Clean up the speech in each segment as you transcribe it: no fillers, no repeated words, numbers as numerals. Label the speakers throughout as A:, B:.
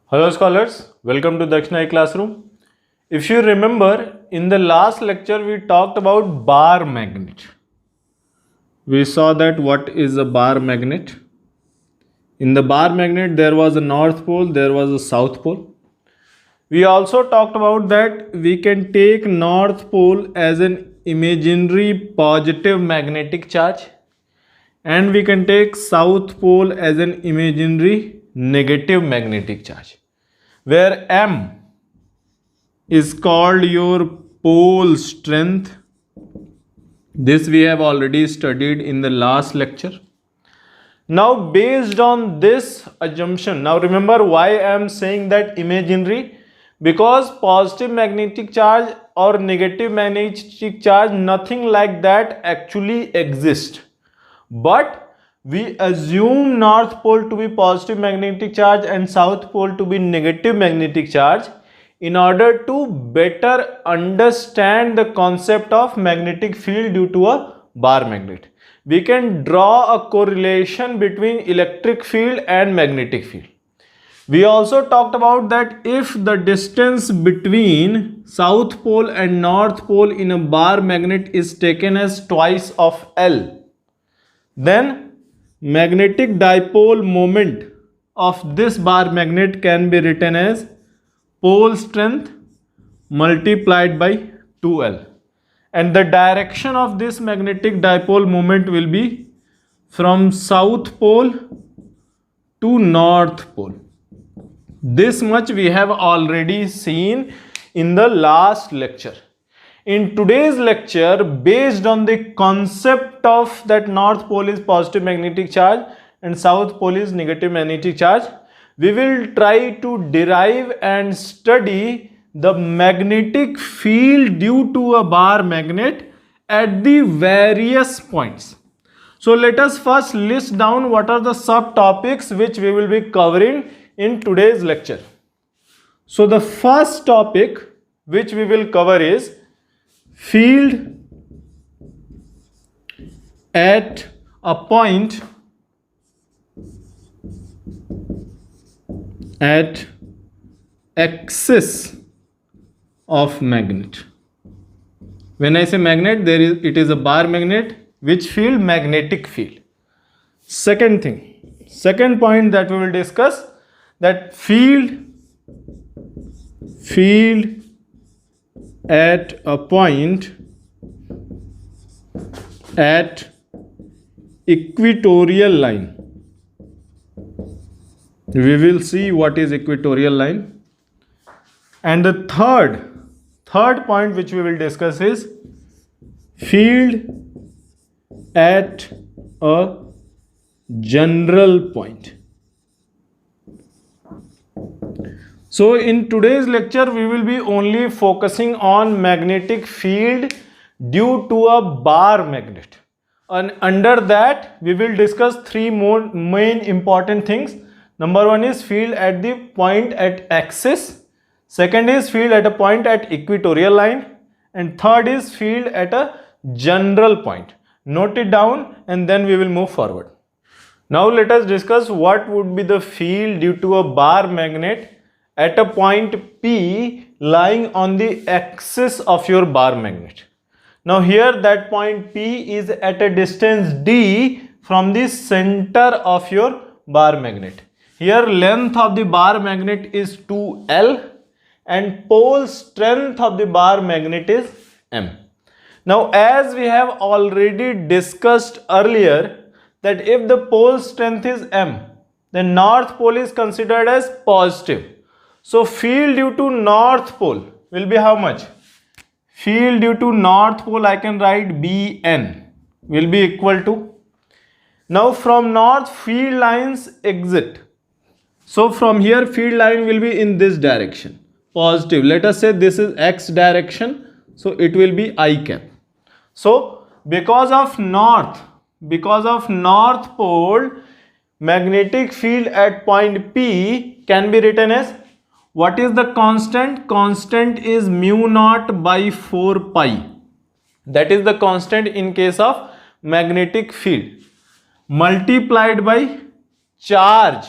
A: Hello scholars, welcome to Dakshina classroom. If you remember, in the last lecture we talked about bar magnet. We saw that what is a bar magnet. In the bar magnet there was a north pole, there was a south pole. We also talked about that we can take north pole as an imaginary positive magnetic charge and we can take south pole as an imaginary negative magnetic charge, where M is called your pole strength. This we have already studied in the last lecture. Now based on this assumption, now remember why I am saying that imaginary, because positive magnetic charge or negative magnetic charge, nothing like that actually exists, but we assume north pole to be positive magnetic charge and south pole to be negative magnetic charge in order to better understand the concept of magnetic field due to a bar magnet. We can draw a correlation between electric field and magnetic field. We also talked about that if the distance between south pole and north pole in a bar magnet is taken as twice of L, then magnetic dipole moment of this bar magnet can be written as pole strength multiplied by 2L, and the direction of this magnetic dipole moment will be from south pole to north pole. This much we have already seen in the last lecture. In today's lecture, based on the concept of that north pole is positive magnetic charge and south pole is negative magnetic charge, we will try to derive and study the magnetic field due to a bar magnet at the various points. So let us first list down what are the subtopics which we will be covering in today's lecture. So the first topic which we will cover is field at a point at axis of magnet. When I say magnet, it is a bar magnet. Which field? Magnetic field. Second point that we will discuss, that field at a point at equatorial line. We will see what is equatorial line. And the third point which we will discuss is field at a general point. So in today's lecture we will be only focusing on magnetic field due to a bar magnet, and under that we will discuss three more main important things. Number one is field at the point at axis, second is field at a point at equatorial line, and third is field at a general point. Note it down and then we will move forward. Now let us discuss what would be the field due to a bar magnet at a point P lying on the axis of your bar magnet. Now here that point P is at a distance d from the center of your bar magnet. Here length of the bar magnet is 2L and pole strength of the bar magnet is M. Now as we have already discussed earlier that if the pole strength is M, then north pole is considered as positive. So field due to north pole will be how much? Field due to north pole I can write Bn will be equal to, now from north field lines exit. So from here field line will be in this direction, positive. Let us say this is x direction, so it will be I cap. So because of north pole, magnetic field at point P can be written as, what is the constant? Constant is mu naught by 4 pi. That is the constant in case of magnetic field, multiplied by charge.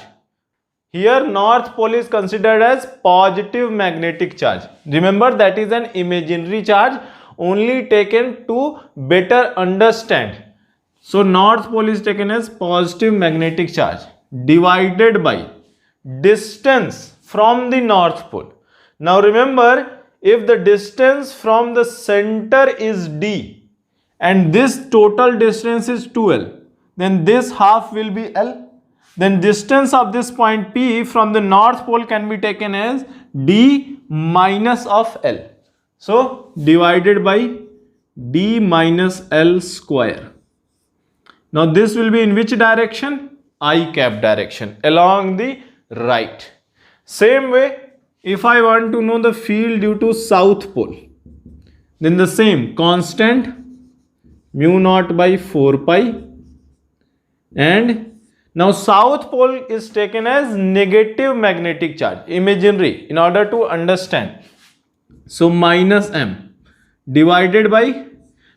A: here north pole is considered as positive magnetic charge. Remember, that is an imaginary charge, only taken to better understand. So north pole is taken as positive magnetic charge divided by distance from the north pole. Now remember, if the distance from the center is d and this total distance is 2l, then this half will be l. Then distance of this point P from the north pole can be taken as d minus of l. So divided by d minus l square. Now this will be in which direction? I cap direction, along the right. Same way, if I want to know the field due to south pole, then the same constant mu naught by 4 pi, and now south pole is taken as negative magnetic charge, imaginary, in order to understand. So minus m divided by,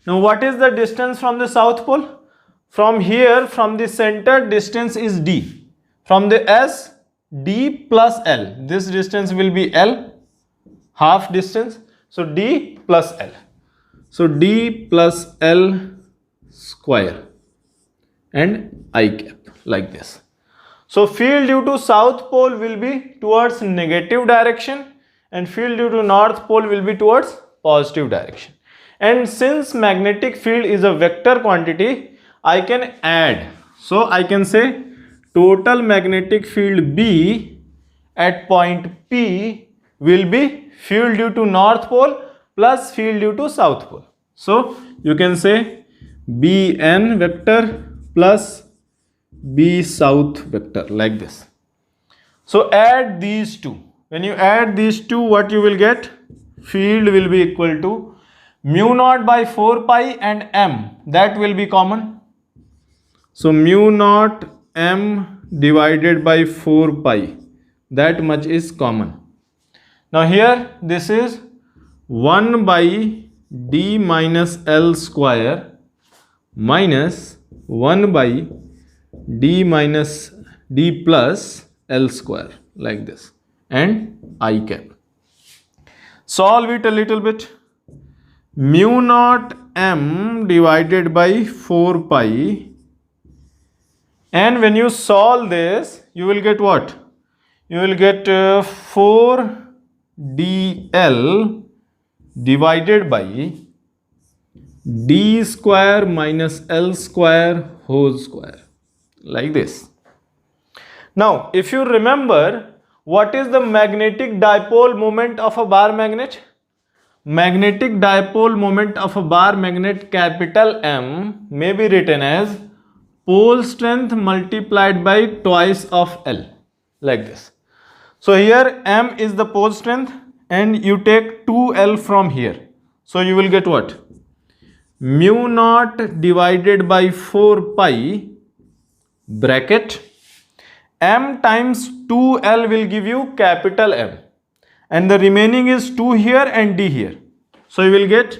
A: now what is the distance from the south pole? From here, from the center, distance is d. From the S, d plus l. This distance will be l, half distance. So d plus l. So d plus l square and I cap, like this. So field due to south pole will be towards negative direction and field due to north pole will be towards positive direction. And since magnetic field is a vector quantity, I can add. So I can say total magnetic field B at point P will be field due to north pole plus field due to south pole. So you can say Bn vector plus B south vector, like this. So add these two. When you add these two, what you will get? Field will be equal to mu naught by 4 pi and m. That will be common. So mu naught m divided by 4 pi. That much is common. Now here this is 1 by d minus l square minus 1 by d minus d plus l square, like this, and I cap. Solve it a little bit. Mu naught m divided by 4 pi, and when you solve this, you will get what? You will get 4 dl divided by d square minus l square whole square, like this. Now if you remember, what is the magnetic dipole moment of a bar magnet? Magnetic dipole moment of a bar magnet, capital M, may be written as pole strength multiplied by twice of L, like this. So here M is the pole strength and you take 2L from here. So you will get what? Mu naught divided by 4 pi bracket M times 2L will give you capital M, and the remaining is 2 here and D here. So you will get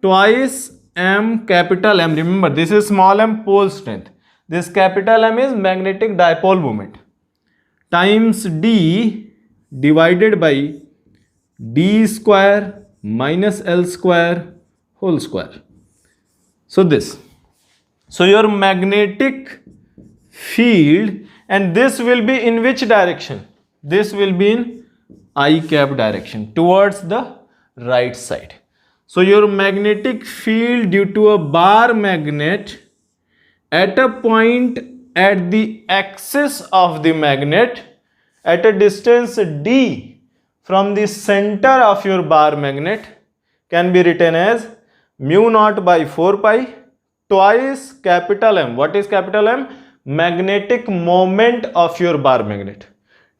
A: twice M capital M. Remember, this is small m pole strength. This capital M is magnetic dipole moment times D divided by D square minus L square whole square. So this. So your magnetic field, and this will be in which direction? This will be in I cap direction, towards the right side. So your magnetic field due to a bar magnet at a point at the axis of the magnet at a distance d from the center of your bar magnet can be written as mu naught by 4 pi twice capital M. What is capital M? Magnetic moment of your bar magnet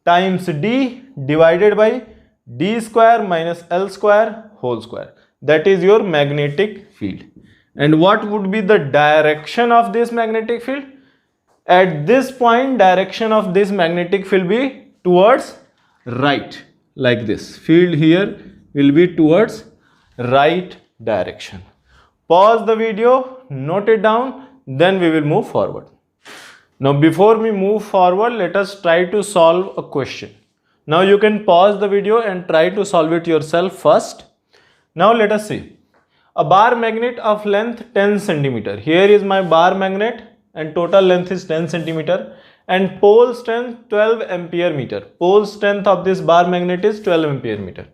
A: times d divided by d square minus L square whole square. That is your magnetic field. And what would be the direction of this magnetic field? At this point, direction of this magnetic field be towards right, like this. Field here will be towards right direction. Pause the video, note it down, then we will move forward. Now before we move forward, let us try to solve a question. Now you can pause the video and try to solve it yourself first. Now let us see. A bar magnet of length 10 centimeter. Here is my bar magnet and total length is 10 centimeter and pole strength 12 ampere meter. Pole strength of this bar magnet is 12 ampere meter.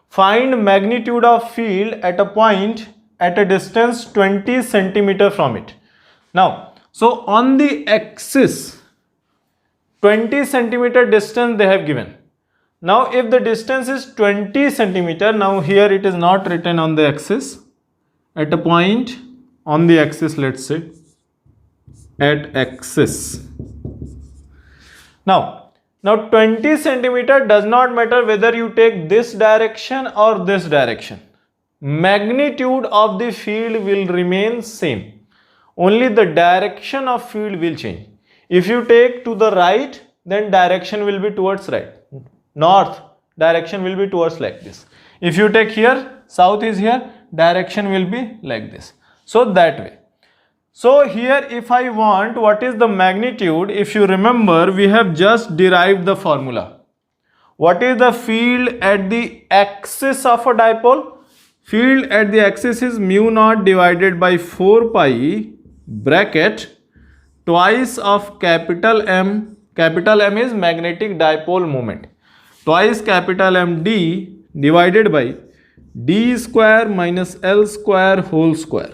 A: Find magnitude of field at a point at a distance 20 centimeter from it. Now, so on the axis 20 centimeter distance they have given. Now if the distance is 20 centimeter, now here it is not written on the axis. At a point on the axis, let's say at axis. Now 20 centimeter does not matter whether you take this direction or this direction. Magnitude of the field will remain same. Only the direction of field will change. If you take to the right, then direction will be towards right. North, direction will be towards like this. If you take here, south is here, direction will be like this. So that way. So here if I want what is the magnitude, if you remember we have just derived the formula. What is the field at the axis of a dipole? Field at the axis is mu naught divided by 4 pi bracket twice of capital M. Capital M is magnetic dipole moment. Twice capital M D divided by d square minus L square whole square,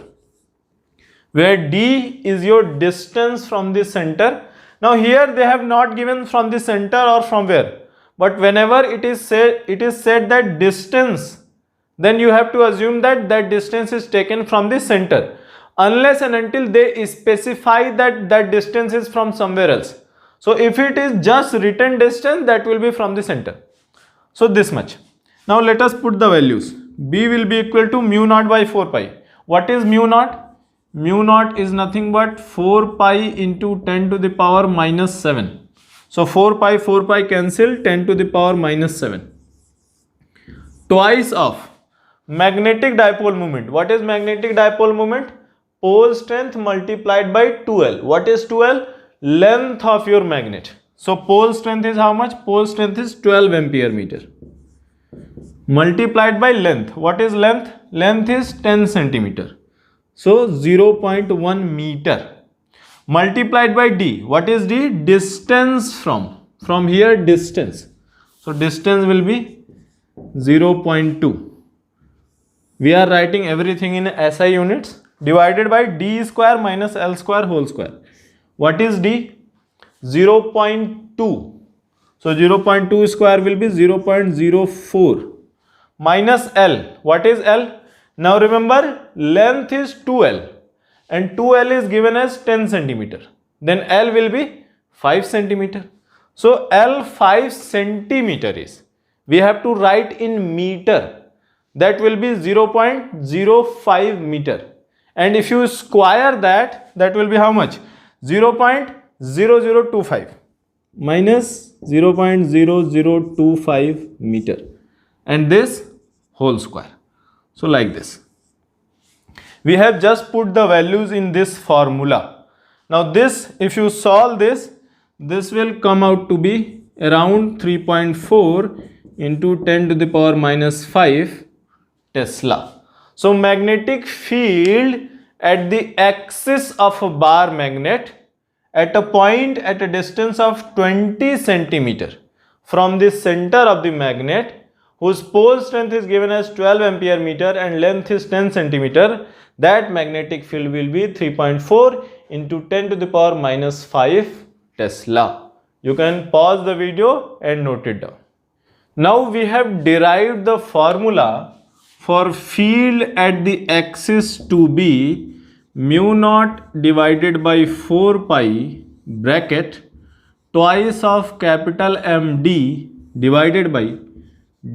A: where d is your distance from the center. Now here they have not given from the center or from where, but whenever it is said that distance, then you have to assume that that distance is taken from the center, unless and until they specify that that distance is from somewhere else. So if it is just written distance, that will be from the center. So this much. Now let us put the values. B will be equal to mu naught by 4 pi. What is mu naught? Mu naught is nothing but 4 pi into 10 to the power minus 7. So 4 pi cancel, 10 to the power minus 7. Twice of magnetic dipole moment. What is magnetic dipole moment? Pole strength multiplied by 2L. What is 2L? Length of your magnet. So pole strength is how much? Pole strength is 12 ampere meter. Multiplied by length. What is length? Length is 10 centimeter. So 0.1 meter. Multiplied by d. What is d? Distance from here, distance. So distance will be 0.2. We are writing everything in SI units. Divided by d square minus L square whole square. What is d? 0.2. So 0.2 square will be 0.04 minus L. What is L? Now remember, length is 2L and 2L is given as 10 centimeter. Then L will be 5 centimeter. So L 5 centimeter is. We have to write in meter. That will be 0.05 meter. And if you square that, that will be how much? 0.0025 minus 0.0025 meter. And this whole square. So like this. We have just put the values in this formula. Now this, if you solve this, this will come out to be around 3.4 into 10 to the power minus 5 Tesla. So magnetic field at the axis of a bar magnet at a point at a distance of 20 centimeter from the center of the magnet, whose pole strength is given as 12 ampere meter and length is 10 centimeter, that magnetic field will be 3.4 into 10 to the power minus 5 Tesla. You can pause the video and note it down. Now we have derived the formula for field at the axis to be mu naught divided by 4 pi bracket twice of capital MD divided by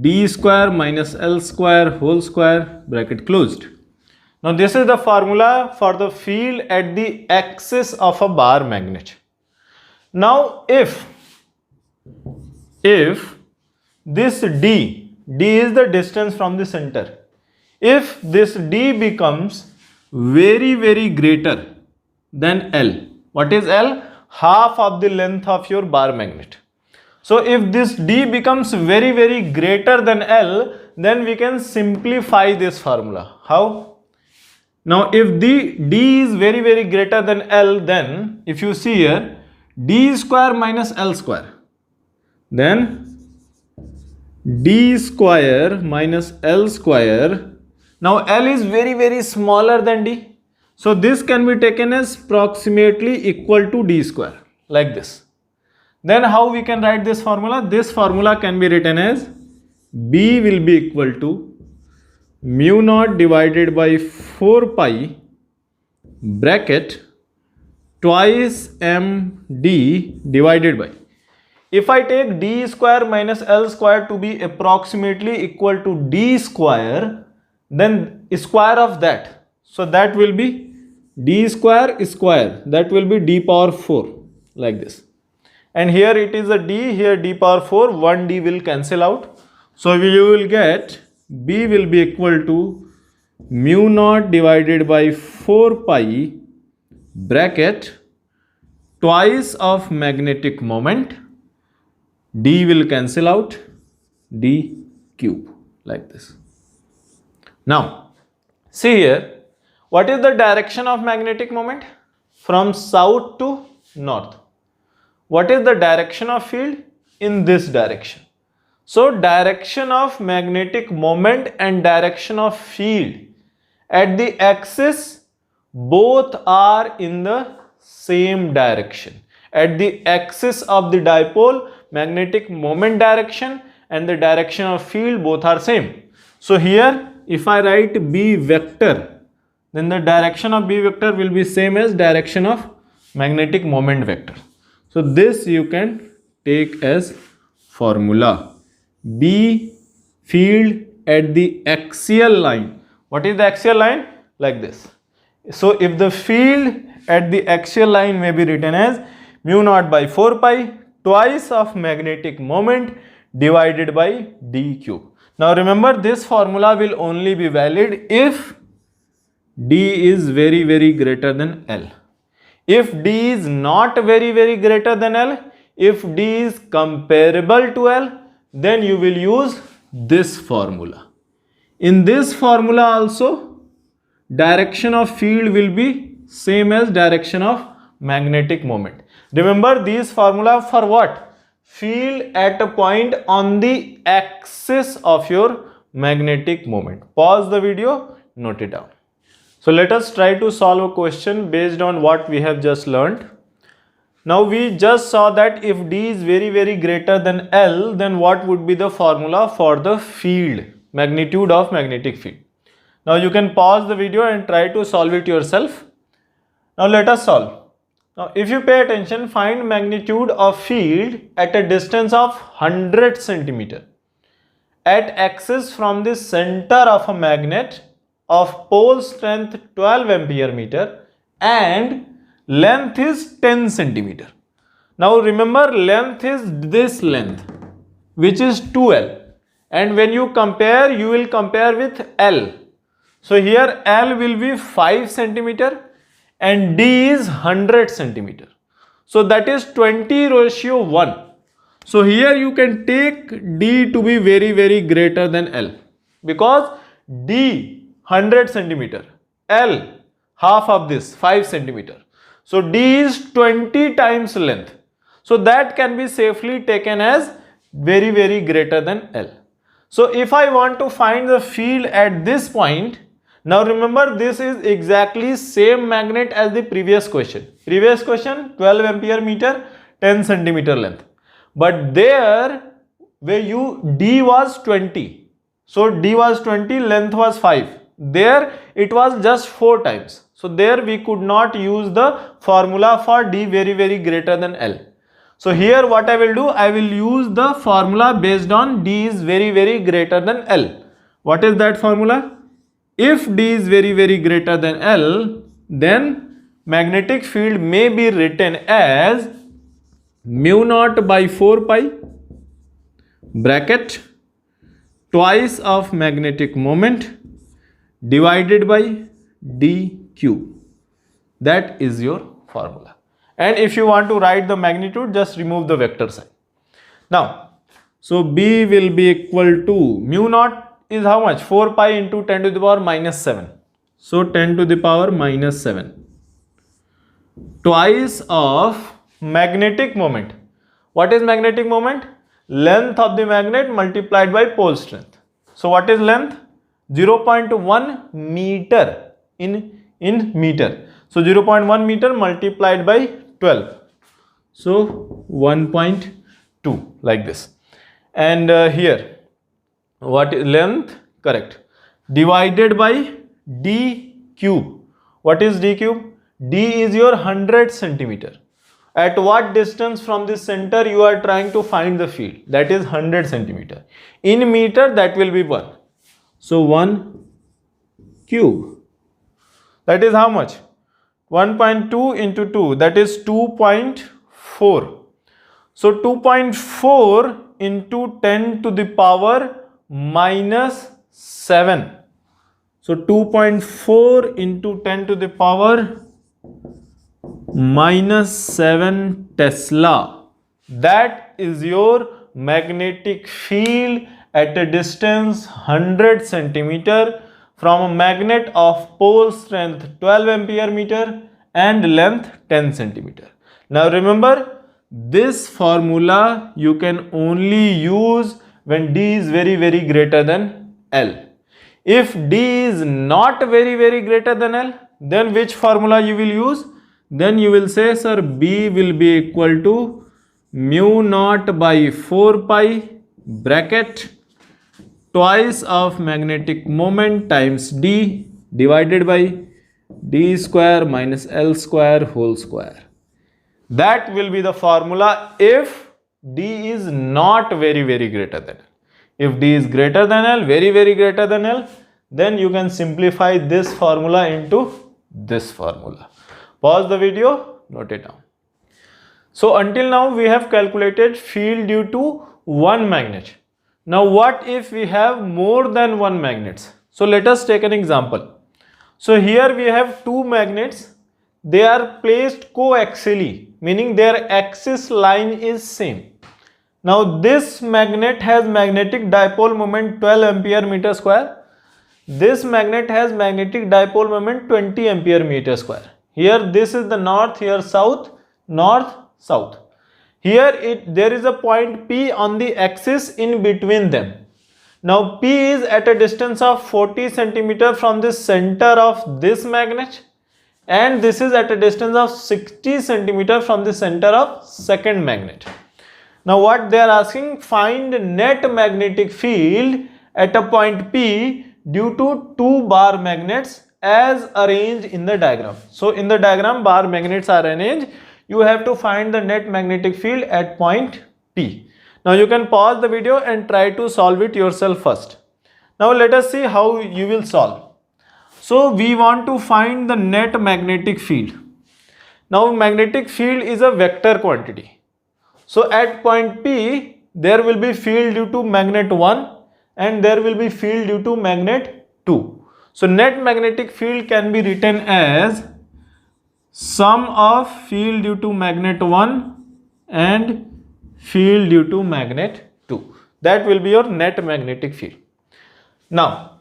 A: d square minus L square whole square bracket closed. Now this is the formula for the field at the axis of a bar magnet. Now if this d is the distance from the center, if this d becomes very greater than L, what is L? half of the length of your bar magnet. So if this D becomes very, very greater than L, then we can simplify this formula. How? Now if the D is very, very greater than L, then if you see here, D square minus L square, then D square minus L square. Now L is very, very smaller than D. So this can be taken as approximately equal to D square, like this. Then how we can write this formula? This formula can be written as B will be equal to mu naught divided by 4 pi bracket twice md divided by. If I take D square minus L square to be approximately equal to D square, then square of that. So that will be D square square. That will be D power 4, like this. And here it is a D, here D power 4, 1 D will cancel out. So you will get B will be equal to mu naught divided by 4 pi bracket twice of magnetic moment. D will cancel out, D cube, like this. Now, see here, what is the direction of magnetic moment? From south to north. What is the direction of field? In this direction. So direction of magnetic moment and direction of field at the axis, both are in the same direction. At the axis of the dipole, magnetic moment direction and the direction of field both are same. So here if I write B vector, then the direction of B vector will be same as direction of magnetic moment vector. So this you can take as formula. B field at the axial line. What is the axial line? Like this. So if the field at the axial line may be written as mu naught by 4 pi twice of magnetic moment divided by D cube. Now remember, this formula will only be valid if D is very, very greater than L. If D is not very, very greater than L, if D is comparable to L, then you will use this formula. In this formula also, direction of field will be same as direction of magnetic moment. Remember these formula for what? Field at a point on the axis of your magnetic moment. Pause the video, note it down. So let us try to solve a question based on what we have just learned. Now we just saw that if D is very, very greater than L, then what would be the formula for the field, magnitude of magnetic field. Now you can pause the video and try to solve it yourself. Now let us solve. Now if you pay attention, find magnitude of field at a distance of 100 centimeter at axis from the center of a magnet of pole strength 12 ampere meter and length is 10 centimeter. Now remember, length is this length, which is 2L, and when you compare, you will compare with L. So here L will be 5 centimeter and D is 100 centimeter. So that is 20:1. So here you can take D to be very, very greater than L, because D 100 centimeter, L half of this 5 centimeter. So D is 20 times length. So that can be safely taken as very, very greater than L. So if I want to find the field at this point, now remember this is exactly same magnet as the previous question. Previous question 12 ampere meter, 10 centimeter length. But there where D was 20. So D was 20, length was 5. There it was just 4 times. So there we could not use the formula for D very, very greater than L. So here what I will do, I will use the formula based on D is very, very greater than L. What is that formula? If D is very, very greater than L, then magnetic field may be written as mu naught by 4 pi bracket twice of magnetic moment divided by D cube. That is your formula. And if you want to write the magnitude, just remove the vector sign. Now, so B will be equal to mu naught is how much? 4 pi into 10 to the power minus 7. So 10 to the power minus 7. Twice of magnetic moment. What is magnetic moment? Length of the magnet multiplied by pole strength. So what is length? 0.1 meter in meter. So 0.1 meter multiplied by 12. So 1.2 like this. And here, what is length? Correct. Divided by d cube. What is d cube? D is your 100 centimeter. At what distance from the center you are trying to find the field? That is 100 centimeter. In meter, that will be 1. So 1 cube. That is how much? 1.2 into 2. That is 2.4. So 2.4 into 10 to the power minus 7. So 2.4 into 10 to the power minus 7 Tesla. That is your magnetic field at a distance 100 centimeter from a magnet of pole strength 12 ampere meter and length 10 centimeter. Now remember, this formula you can only use when D is very greater than L. If D is not very greater than L, then which formula you will use? Then you will say, sir, B will be equal to mu naught by 4 pi bracket twice of magnetic moment times D divided by D square minus L square whole square. That will be the formula if D is not very greater than L. If D is greater than L, very greater than L, then you can simplify this formula into this formula. Pause the video, note it down. So until now we have calculated field due to one magnet. Now what if we have more than one magnets? So let us take an example. So here we have two magnets. They are placed coaxially, meaning their axis line is same. Now this magnet has magnetic dipole moment 12 ampere meter square. This magnet has magnetic dipole moment 20 ampere meter square. Here this is the north, here south, north, south. Here there is a point P on the axis in between them. Now P is at a distance of 40 centimeter from the center of this magnet, and this is at a distance of 60 centimeter from the center of second magnet. Now what they are asking, find net magnetic field at a point P due to two bar magnets as arranged in the diagram. So in the diagram, bar magnets are arranged. You have to find the net magnetic field at point P. Now you can pause the video and try to solve it yourself first. Now let us see how you will solve. So we want to find the net magnetic field. Now magnetic field is a vector quantity. So at point P, there will be field due to magnet 1 and there will be field due to magnet 2. So net magnetic field can be written as sum of field due to magnet 1 and field due to magnet 2. That will be your net magnetic field. Now,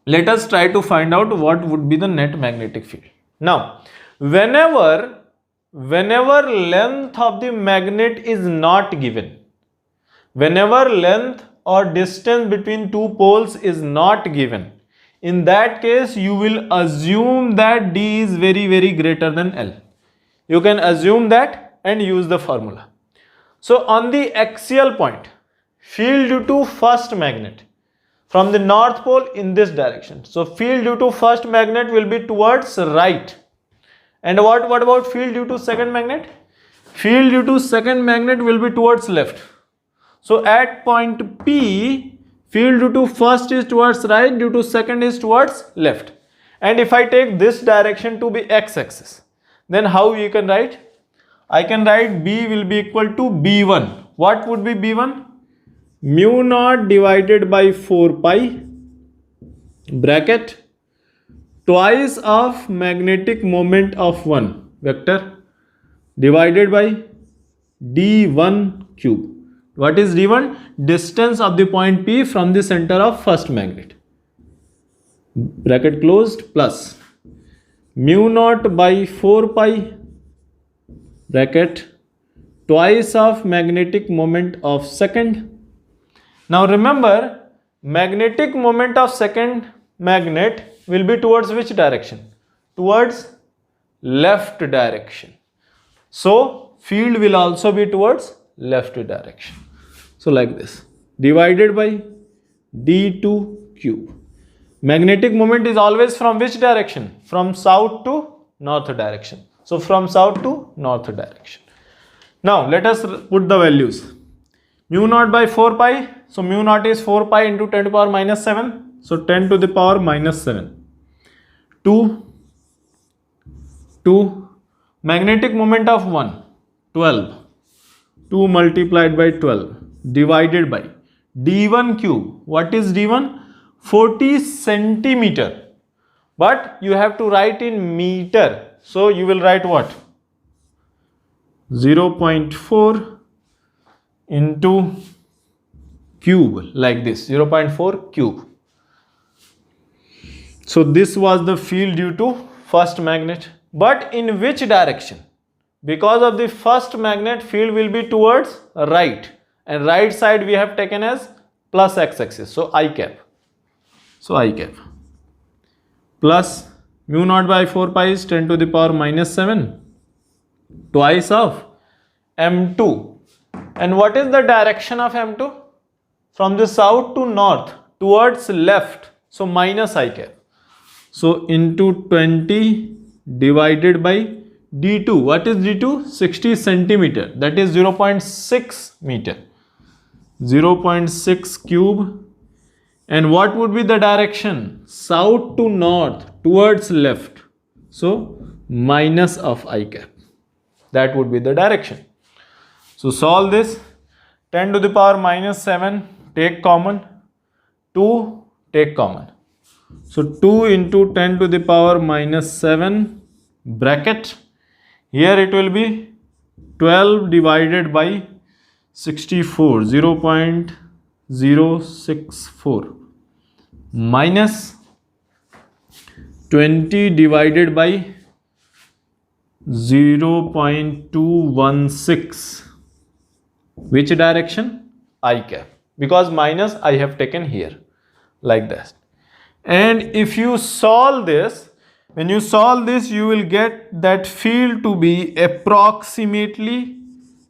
A: let us try to find out what would be the net magnetic field. Now, whenever length of the magnet is not given, whenever length or distance between two poles is not given, in that case you will assume that D is very greater than L. You can assume that and use the formula. So on the axial point, field due to first magnet from the north pole in this direction. So field due to first magnet will be towards right. And what about field due to second magnet? Field due to second magnet will be towards left. So at point P, field due to first is towards right, due to second is towards left. And if I take this direction to be x-axis, then how you can write? I can write B will be equal to B1. What would be B1? Mu naught divided by 4 pi bracket twice of magnetic moment of one vector divided by d1 cube. What is d1? Distance of the point P from the center of first magnet. Bracket closed, plus mu naught by 4 pi bracket twice of magnetic moment of second. Now remember, magnetic moment of second magnet will be towards which direction? Towards left direction. So field will also be towards left direction. So like this, divided by d2 cube. Magnetic moment is always from which direction? From south to north direction. So from south to north direction. Now let us put the values. Mu naught by 4 pi. So mu naught is 4 pi into 10 to the power minus 7. So 10 to the power minus 7. 2. Magnetic moment of 1. 12. 2 multiplied by 12 divided by d1 cube. What is d1? 40 centimeter. But you have to write in meter. So you will write what? 0.4 into cube, like this, 0.4 cube. So this was the field due to first magnet. But in which direction? Because of the first magnet, field will be towards right. And right side we have taken as plus x-axis. So I cap. Plus mu naught by 4 pi is 10 to the power minus 7. Twice of m2. And what is the direction of m2? From the south to north, towards left. So minus I cap. So into 20 divided by d2. What is d2? 60 centimeter. That is 0.6 meter. 0.6 cube. And what would be the direction? South to north, towards left. So minus of I cap. That would be the direction. So solve this. 10 to the power minus 7, take common. 2, take common. So 2 into 10 to the power minus 7 bracket. Here it will be 12 divided by 64, 0.064 minus 20 divided by 0.216. Which direction? I cap. Because minus I have taken here, like that. And if you solve this, when you solve this, you will get that field to be approximately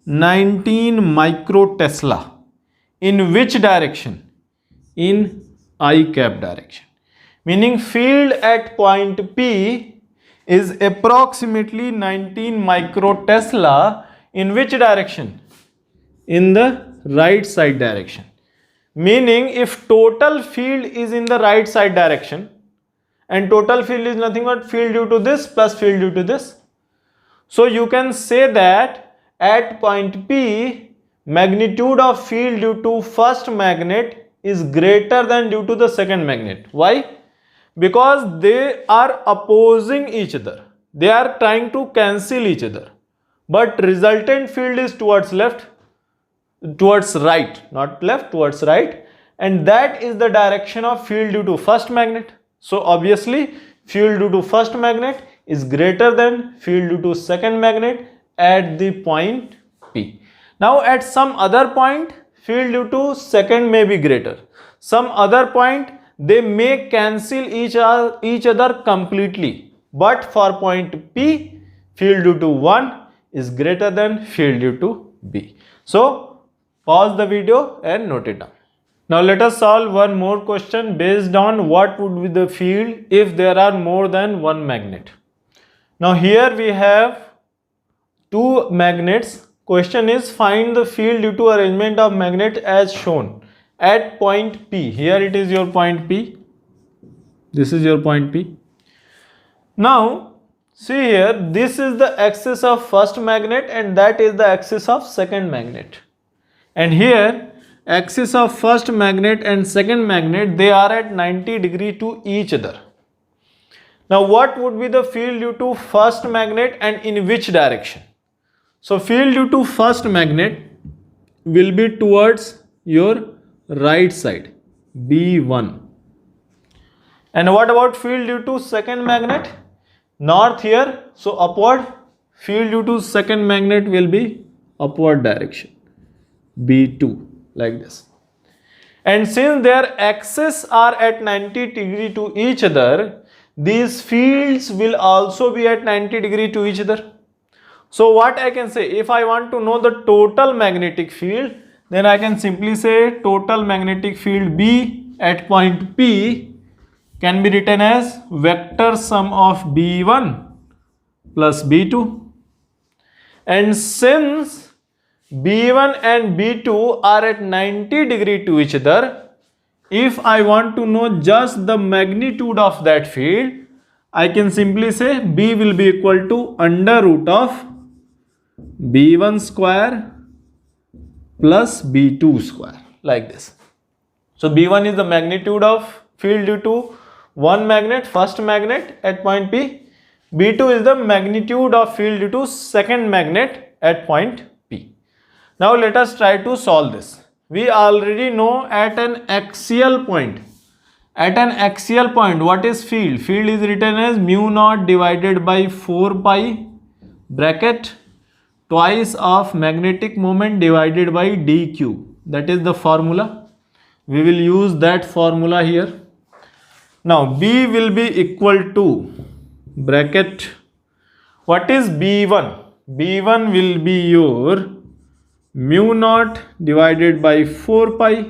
A: 19 microtesla. In which direction? In I cap direction. Meaning field at point P is approximately 19 microtesla. In which direction? In the right side direction. Meaning if total field is in the right side direction, and total field is nothing but field due to this plus field due to this. So you can say that at point P, magnitude of field due to first magnet is greater than due to the second magnet. Why? Because they are opposing each other. They are trying to cancel each other. But resultant field is towards left, towards right, not left, towards right. And that is the direction of field due to first magnet. So obviously field due to first magnet is greater than field due to second magnet at the point P. Now at some other point, field due to second may be greater. Some other point they may cancel each other completely. But for point P, field due to 1 is greater than field due to B. So pause the video and note it down. Now let us solve one more question based on what would be the field if there are more than one magnet. Now here we have two magnets. Question is find the field due to arrangement of magnet as shown at point P. Here it is your point P. This is your point P. Now see here, this is the axis of first magnet and that is the axis of second magnet. And here axis of first magnet and second magnet, they are at 90 degree to each other. Now what would be the field due to first magnet and in which direction? So field due to first magnet will be towards your right side, B1. And what about field due to second magnet? North here, so upward. Field due to second magnet will be upward direction, B2, like this. And since their axes are at 90 degree to each other, these fields will also be at 90 degree to each other. So what I can say, if I want to know the total magnetic field, then I can simply say total magnetic field B at point P can be written as vector sum of B1 plus B2. And since B1 and B2 are at 90 degree to each other, if I want to know just the magnitude of that field, I can simply say B will be equal to under root of B1 square plus B2 square, like this. So B1 is the magnitude of field due to one magnet, first magnet at point P. B2 is the magnitude of field due to second magnet at point P. Now let us try to solve this. We already know at an axial point. At an axial point, what is field? Field is written as mu naught divided by 4 pi bracket twice of magnetic moment divided by dq. That is the formula. We will use that formula here. Now B will be equal to bracket. What is B1? B1 will be your mu naught divided by 4 pi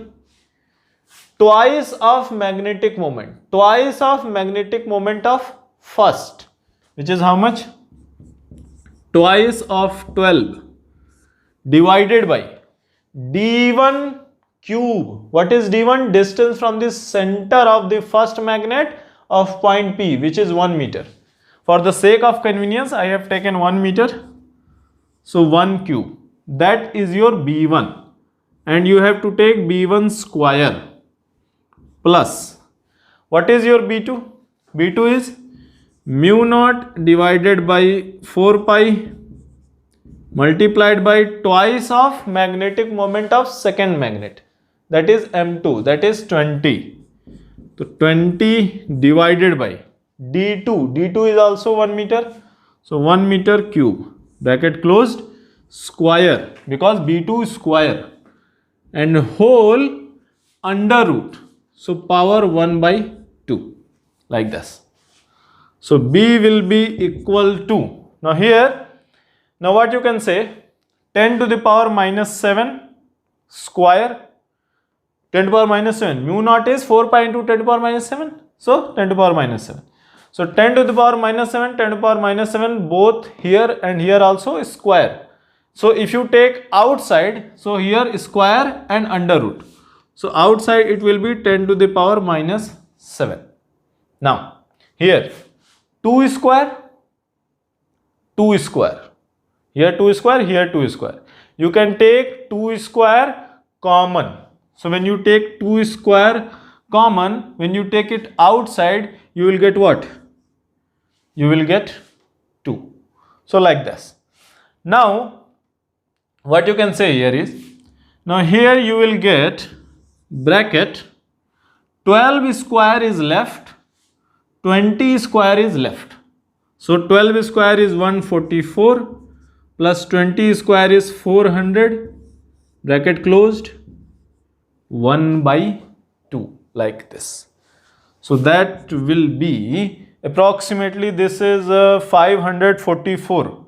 A: twice of magnetic moment. Twice of magnetic moment of first, which is how much? Twice of 12 divided by d1 cube. What is d1? Distance from the center of the first magnet of point P, which is 1 meter. For the sake of convenience, I have taken 1 meter. So 1 cube. That is your B1. And you have to take B1 square plus. What is your B2? B2 is mu naught divided by 4 pi multiplied by twice of magnetic moment of second magnet, that is M2, that is 20. So 20 divided by D2. D2 is also 1 meter. So 1 meter cube bracket closed square, because B2 is square, and whole under root. So power 1 by 2, like this. So B will be equal to, now here, now what you can say, 10 to the power minus 7 square, 10 to the power minus 7, mu naught is 4 pi into 10 to the power minus 7, so 10 to the power minus 7. So 10 to the power minus 7, 10 to the power minus 7, both here and here also is square. So if you take outside, so here square and under root. So outside it will be 10 to the power minus 7. Now here 2 square, 2 square. Here 2 square, here 2 square. You can take 2 square common. So when you take 2 square common, when you take it outside, you will get what? You will get 2. So like this. Now what you can say here is, now here you will get bracket 12 square is left, 20 square is left. So 12 square is 144 plus 20 square is 400 bracket closed 1 by 2, like this. So that will be approximately, this is 544.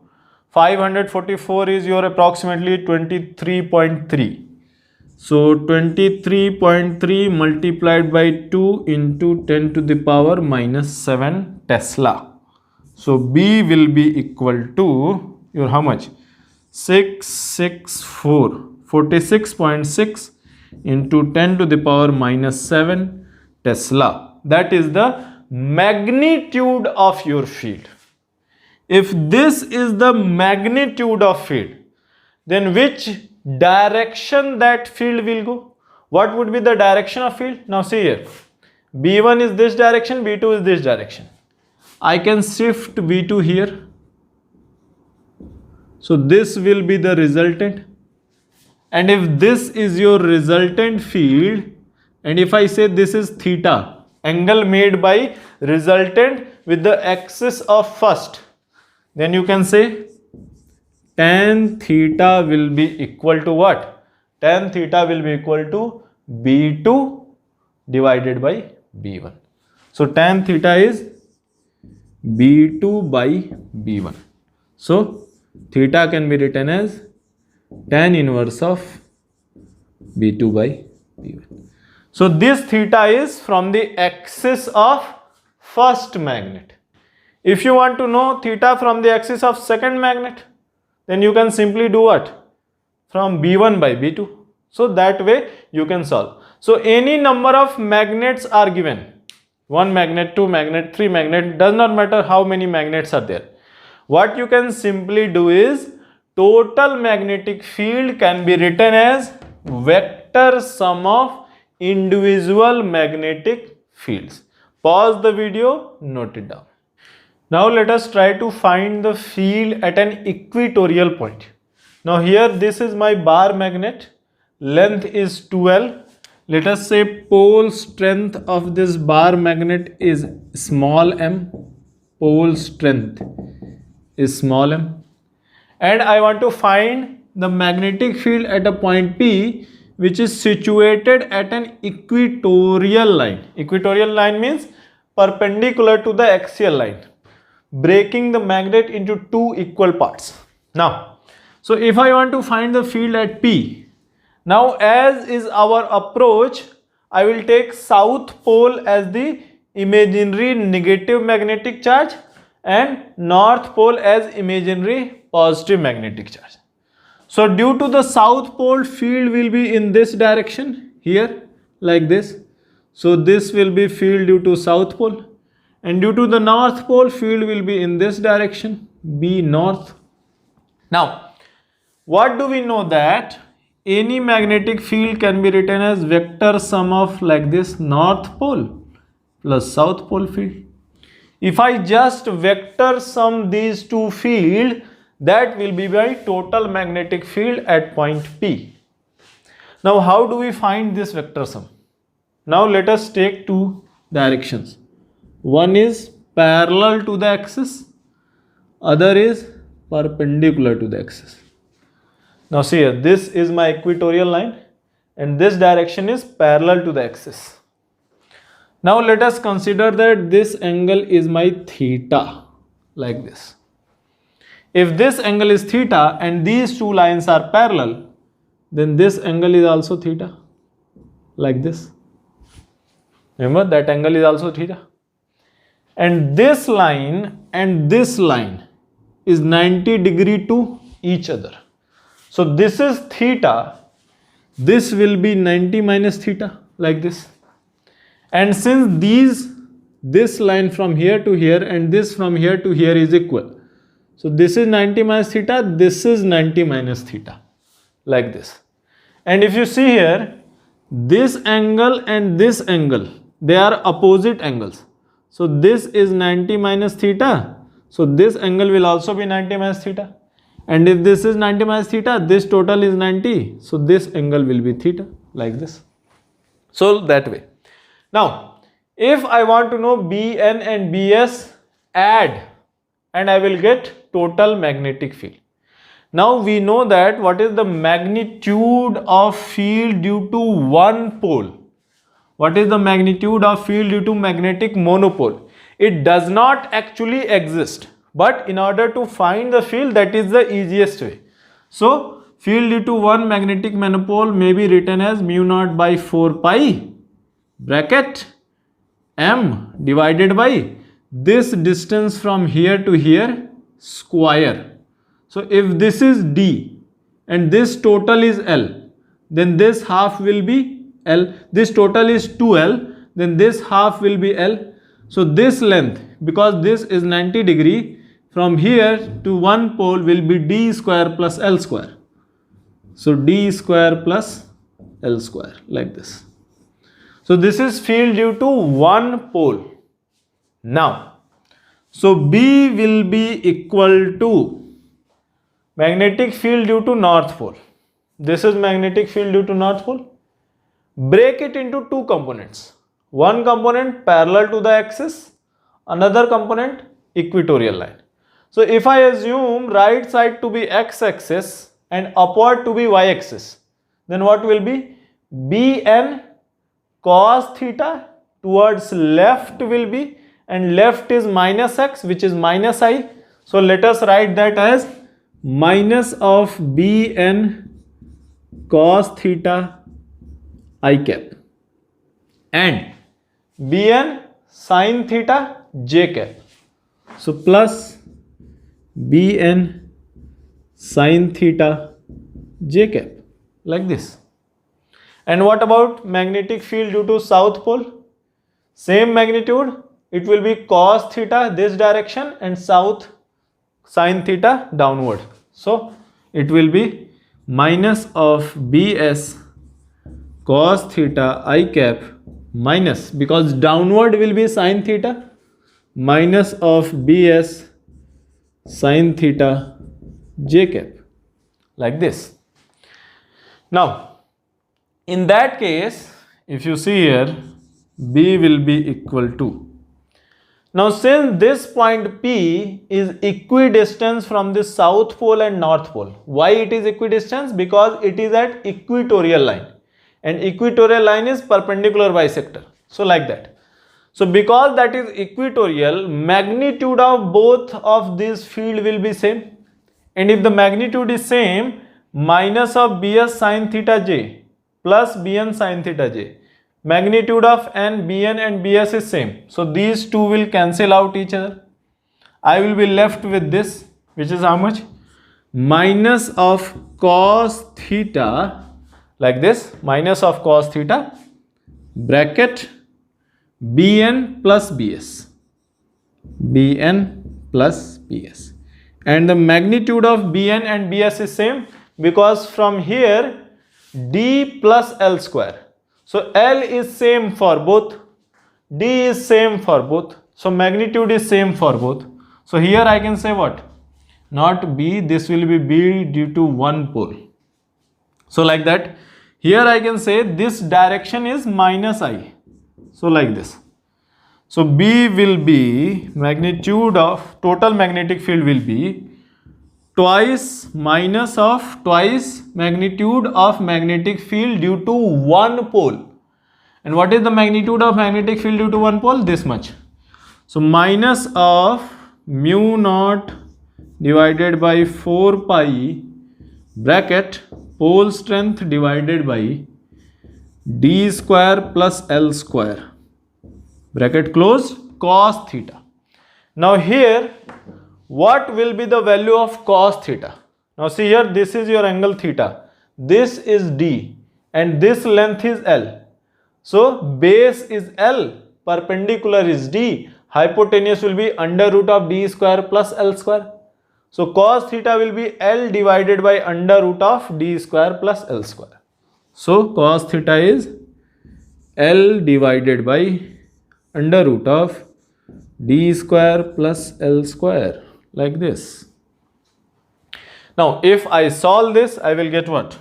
A: 544 is your approximately 23.3. So 23.3 multiplied by 2 into 10 to the power minus 7 Tesla. So B will be equal to your how much? 46.6 into 10 to the power minus 7 Tesla. That is the magnitude of your field. If this is the magnitude of field, then which direction that field will go? What would be the direction of field? Now see here, B1 is this direction, B2 is this direction. I can shift B2 here. So this will be the resultant. And if this is your resultant field, and if I say this is theta, angle made by resultant with the axis of first, then you can say tan theta will be equal to what? Tan theta will be equal to B2 divided by B1. So tan theta is B2 by B1. So theta can be written as tan inverse of B2 by B1. So this theta is from the axis of first magnet. If you want to know theta from the axis of second magnet, then you can simply do what? From B1 by B2. So that way you can solve. So any number of magnets are given. 1 magnet, 2 magnet, 3 magnet, does not matter how many magnets are there. What you can simply do is total magnetic field can be written as vector sum of individual magnetic fields. Pause the video, note it down. Now let us try to find the field at an equatorial point. Now here this is my bar magnet, length is 2L. Let us say pole strength of this bar magnet is small m, pole strength is small m, and I want to find the magnetic field at a point P which is situated at an equatorial line. Equatorial line means perpendicular to the axial line, breaking the magnet into two equal parts. Now, so if I want to find the field at P, now as is our approach, I will take south pole as the imaginary negative magnetic charge and north pole as imaginary positive magnetic charge. So due to the south pole, field will be in this direction here like this. So this will be field due to south pole, and due to the north pole, field will be in this direction, B north. Now what do we know? That any magnetic field can be written as vector sum of like this north pole plus south pole field. If I just vector sum these two fields, that will be my total magnetic field at point P. Now how do we find this vector sum? Now let us take two directions. One is parallel to the axis, other is perpendicular to the axis. Now see here, this is my equatorial line and this direction is parallel to the axis. Now let us consider that this angle is my theta like this. If this angle is theta and these two lines are parallel, then this angle is also theta like this. Remember that angle is also theta. And this line is 90 degree to each other. So this is theta, this will be 90 minus theta like this. And since this line from here to here and this from here to here is equal, so this is 90 minus theta, this is 90 minus theta like this. And if you see here, this angle and this angle, they are opposite angles. So this is 90 minus theta, so this angle will also be 90 minus theta. And if this is 90 minus theta, this total is 90, so this angle will be theta like this. So that way. Now if I want to know Bn and Bs, add and I will get total magnetic field. Now we know that what is the magnitude of field due to one pole. What is the magnitude of field due to magnetic monopole? It does not actually exist, but in order to find the field, that is the easiest way. So field due to one magnetic monopole may be written as mu naught by 4 pi bracket m divided by this distance from here to here square. So if this is d and this total is L, then this half will be L. This total is 2L, then this half will be L. So this length, because this is 90 degree, from here to one pole will be d square plus L square. So d square plus L square like this. So this is field due to one pole. Now, so B will be equal to, magnetic field due to north pole. This is magnetic field due to north pole. Break it into two components. One component parallel to the axis, another component equatorial line. So if I assume right side to be x-axis and upward to be y-axis, then what will be? Bn cos theta towards left will be, and left is minus x, which is minus I. So let us write that as minus of Bn cos theta I cap and Bn sin theta j cap. So plus Bn sin theta j cap, like this. And what about magnetic field due to south pole? Same magnitude, it will be cos theta this direction and south sin theta downward. So it will be minus of Bs cos theta I cap minus, because downward will be sin theta, minus of Bs sin theta j cap, like this. Now in that case, if you see here, B will be equal to, now since this point P is equidistant from the south pole and north pole. Why it is equidistant? Because it is at equatorial line, and equatorial line is perpendicular bisector. So like that. So because that is equatorial, magnitude of both of these field will be same, and if the magnitude is same, minus of Bs sin theta j plus Bn sin theta j, magnitude of n Bn and Bs is same, so these two will cancel out each other. I will be left with this, which is how much? Minus of cos theta, like this, minus of cos theta bracket Bn plus Bs, Bn plus Bs, and the magnitude of Bn and Bs is same, because from here d plus L square. So L is same for both, D is same for both, so magnitude is same for both. So here I can say what? Not B, this will be B due to one pole. So like that, here I can say this direction is minus I. So like this. So B will be, magnitude of total magnetic field will be twice minus of twice magnitude of magnetic field due to one pole. And what is the magnitude of magnetic field due to one pole? This much. So minus of mu naught divided by 4 pi bracket pole strength divided by d square plus L square bracket closed cos theta. Now here what will be the value of cos theta? Now see here, this is your angle theta, this is D, and this length is L. So base is L, perpendicular is D, hypotenuse will be under root of D square plus L square. So cos theta will be L divided by under root of D square plus L square. So cos theta is L divided by under root of D square plus L square, like this. Now if I solve this, I will get what?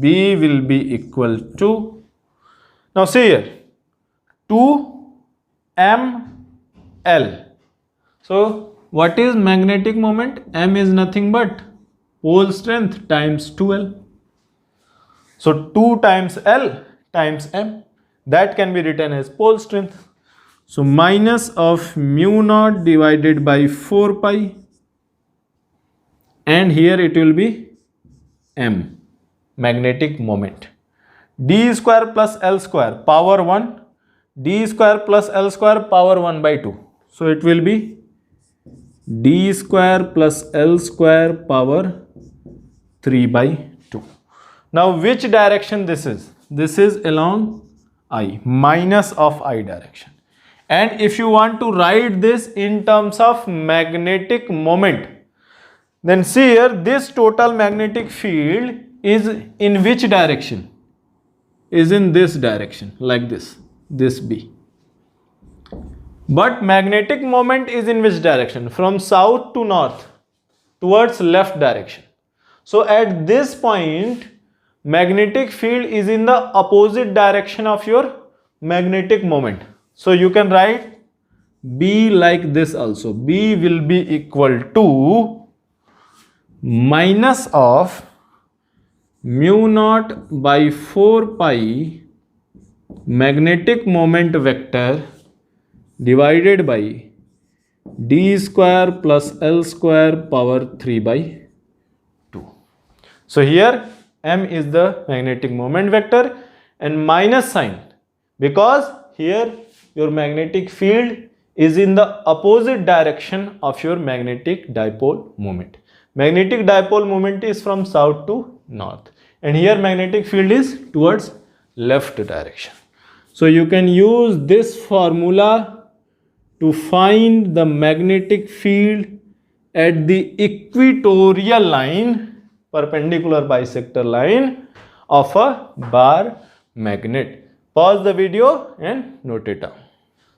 A: B will be equal to, now see here, 2ml. So what is magnetic moment? M is nothing but pole strength times 2L. So 2 times L times M, that can be written as pole strength. So minus of mu naught divided by 4 pi, and here it will be M, magnetic moment. D square plus L square power 1, D square plus L square power 1 by 2. So it will be D square plus L square power 3 by 2. Now which direction this is? This is along I, minus of I direction. And if you want to write this in terms of magnetic moment, then see here, this total magnetic field is in which direction? Is in this direction, like this B. But magnetic moment is in which direction? From south to north, towards left direction. So at this point, magnetic field is in the opposite direction of your magnetic moment. So you can write B like this also. B will be equal to minus of mu naught by 4 pi magnetic moment vector divided by d square plus L square power 3 by 2. So here m is the magnetic moment vector and minus sign because here your magnetic field is in the opposite direction of your magnetic dipole moment. Magnetic dipole moment is from south to north and here magnetic field is towards left direction. So you can use this formula to find the magnetic field at the equatorial line, perpendicular bisector line of a bar magnet. Pause the video and note it down.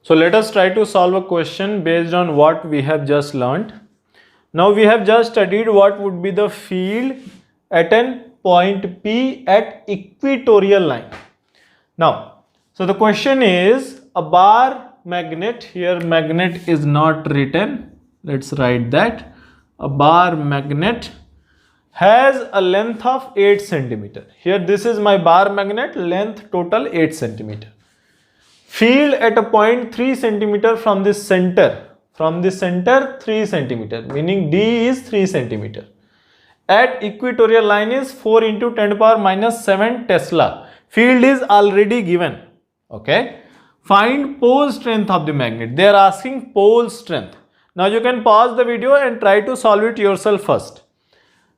A: So let us try to solve a question based on what we have just learnt. Now we have just studied what would be the field at an point P at equatorial line. Now, so the question is a bar magnet, here magnet is not written, let's write that. A bar magnet has a length of 8 centimeter. Here this is my bar magnet, length total 8 centimeter. Field at a point 3 centimeter from this center. From the center 3 centimeter, meaning D is 3 centimeter. At equatorial line is 4 into 10 to the power minus 7 Tesla. Field is already given. Okay. Find pole strength of the magnet. They are asking pole strength. Now you can pause the video and try to solve it yourself first.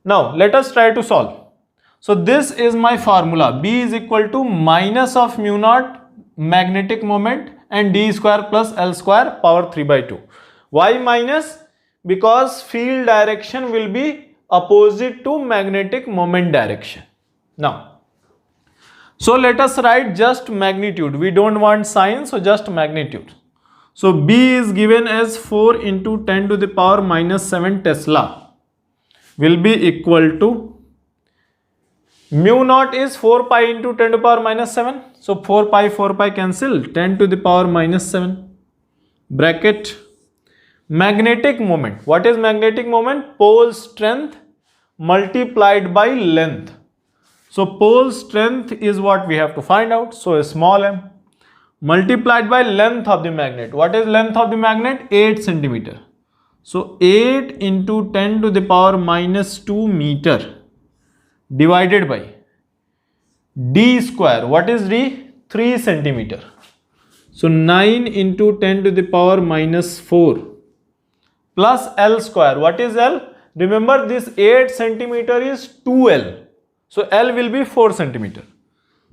A: Now let us try to solve. So this is my formula. B is equal to minus of mu naught magnetic moment and d square plus L square power 3 by 2. Why minus? Because field direction will be opposite to magnetic moment direction. Now, so let us write just magnitude. We don't want sign, so just magnitude. So B is given as 4 into 10 to the power minus 7 Tesla will be equal to mu naught is 4 pi into 10 to the power minus 7. So 4 pi cancel, 10 to the power minus 7 bracket. Magnetic moment. What is magnetic moment? Pole strength multiplied by length. So pole strength is what we have to find out. So a small m multiplied by length of the magnet. What is length of the magnet? 8 centimeter. So 8 into 10 to the power minus 2 meter divided by d square. What is d? 3 centimeter. So 9 into 10 to the power minus 4 plus L square. What is L? Remember this 8 centimeter is 2L. So L will be 4 centimeter.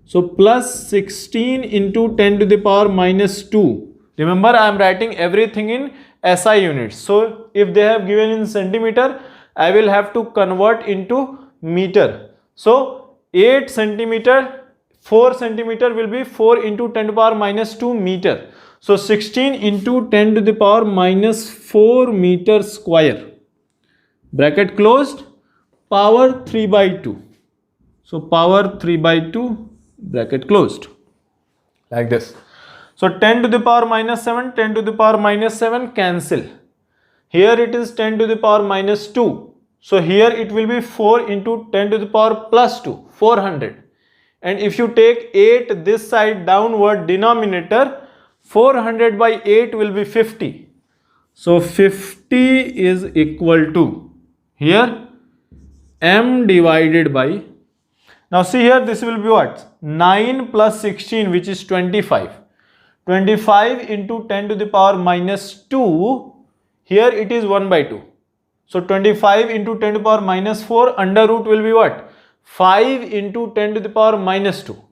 A: So plus 16 into 10 to the power minus 2. Remember I am writing everything in SI units. So if they have given in centimeter, I will have to convert into meter. So 8 centimeter, 4 centimeter will be 4 into 10 to the power minus 2 meter. So 16 into 10 to the power minus 4 meter square. Bracket closed. Power 3 by 2. So power 3 by 2 bracket closed. Like this. So 10 to the power minus 7, 10 to the power minus 7 cancel. Here it is 10 to the power minus 2. So here it will be 4 into 10 to the power plus 2, 400. And if you take 8 this side downward denominator, 400 by 8 will be 50. So 50 is equal to here m divided by, now see here this will be what? 9 plus 16 which is 25. 25 into 10 to the power minus 2, here it is 1 by 2. So 25 into 10 to the power minus 4 under root will be what? 5 into 10 to the power minus 2.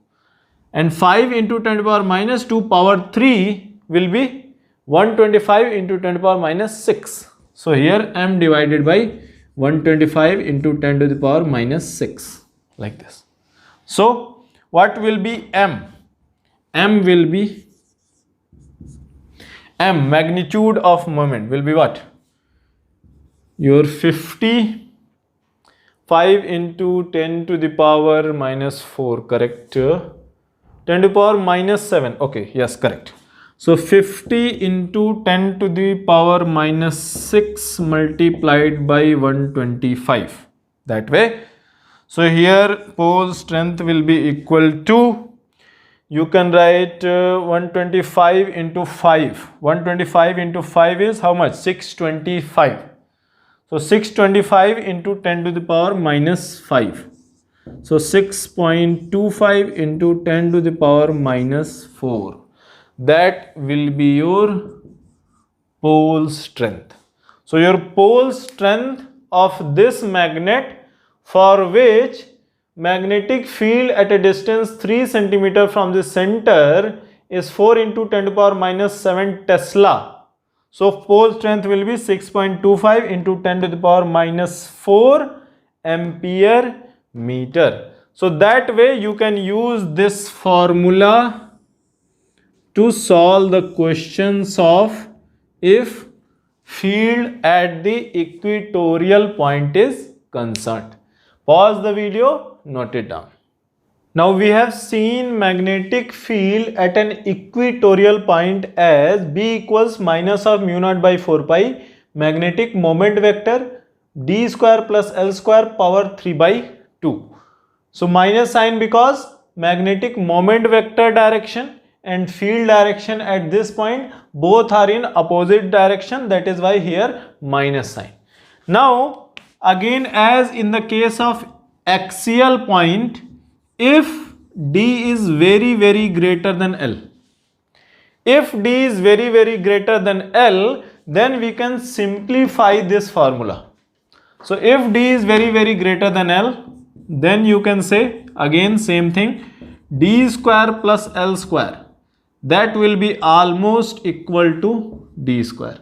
A: And 5 into 10 to the power minus 2 power 3 will be 125 into 10 to the power minus 6. So here m divided by 125 into 10 to the power minus 6 like this. So what will be m? M will be m magnitude of moment will be what? Your 50 5 into 10 to the power minus 4, correct? 10 to the power minus 7, okay, yes, correct. So 50 into 10 to the power minus 6 multiplied by 125, that way. So here pole strength will be equal to, you can write 125 into 5. 125 into 5 is how much? 625. So 625 into 10 to the power minus 5. So 6.25 into 10 to the power minus 4. That will be your pole strength. So your pole strength of this magnet, for which magnetic field at a distance 3 centimeter from the center is 4 into 10 to the power minus 7 Tesla. So pole strength will be 6.25 into 10 to the power minus 4 ampere meter. So that way you can use this formula to solve the questions of if field at the equatorial point is concerned. Pause the video, note it down. Now we have seen magnetic field at an equatorial point as B equals minus of mu naught by 4 pi magnetic moment vector d square plus L square power 3 by 2. So minus sign because magnetic moment vector direction and field direction at this point both are in opposite direction, that is why here minus sign. Now again, as in the case of axial point, if D is very greater than L, if D is very greater than L, then we can simplify this formula. So if D is very greater than L, then you can say again same thing, D square plus L square, that will be almost equal to D square.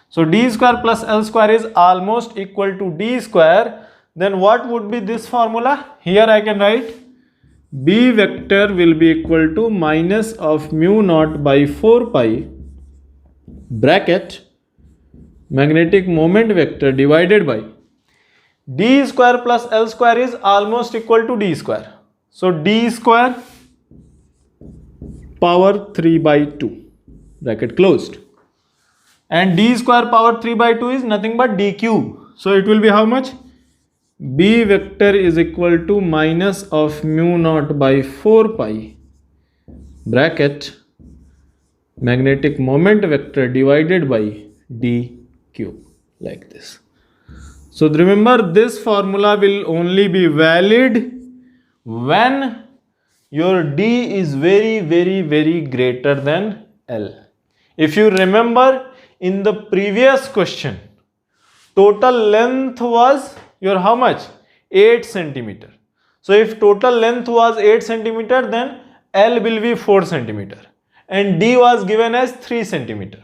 A: So D square plus L square is almost equal to D square. Then what would be this formula? Here I can write B vector will be equal to minus of mu naught by 4 pi bracket magnetic moment vector divided by D square plus L square is almost equal to D square. So D square power 3 by 2, bracket closed. And D square power 3 by 2 is nothing but D cube. So it will be how much? B vector is equal to minus of mu naught by 4 pi bracket magnetic moment vector divided by D cube, like this. So remember, this formula will only be valid when your D is very greater than L. If you remember, in the previous question, total length was your how much? 8 centimeter. So if total length was 8 centimeter, then L will be 4 centimeter and D was given as 3 centimeter.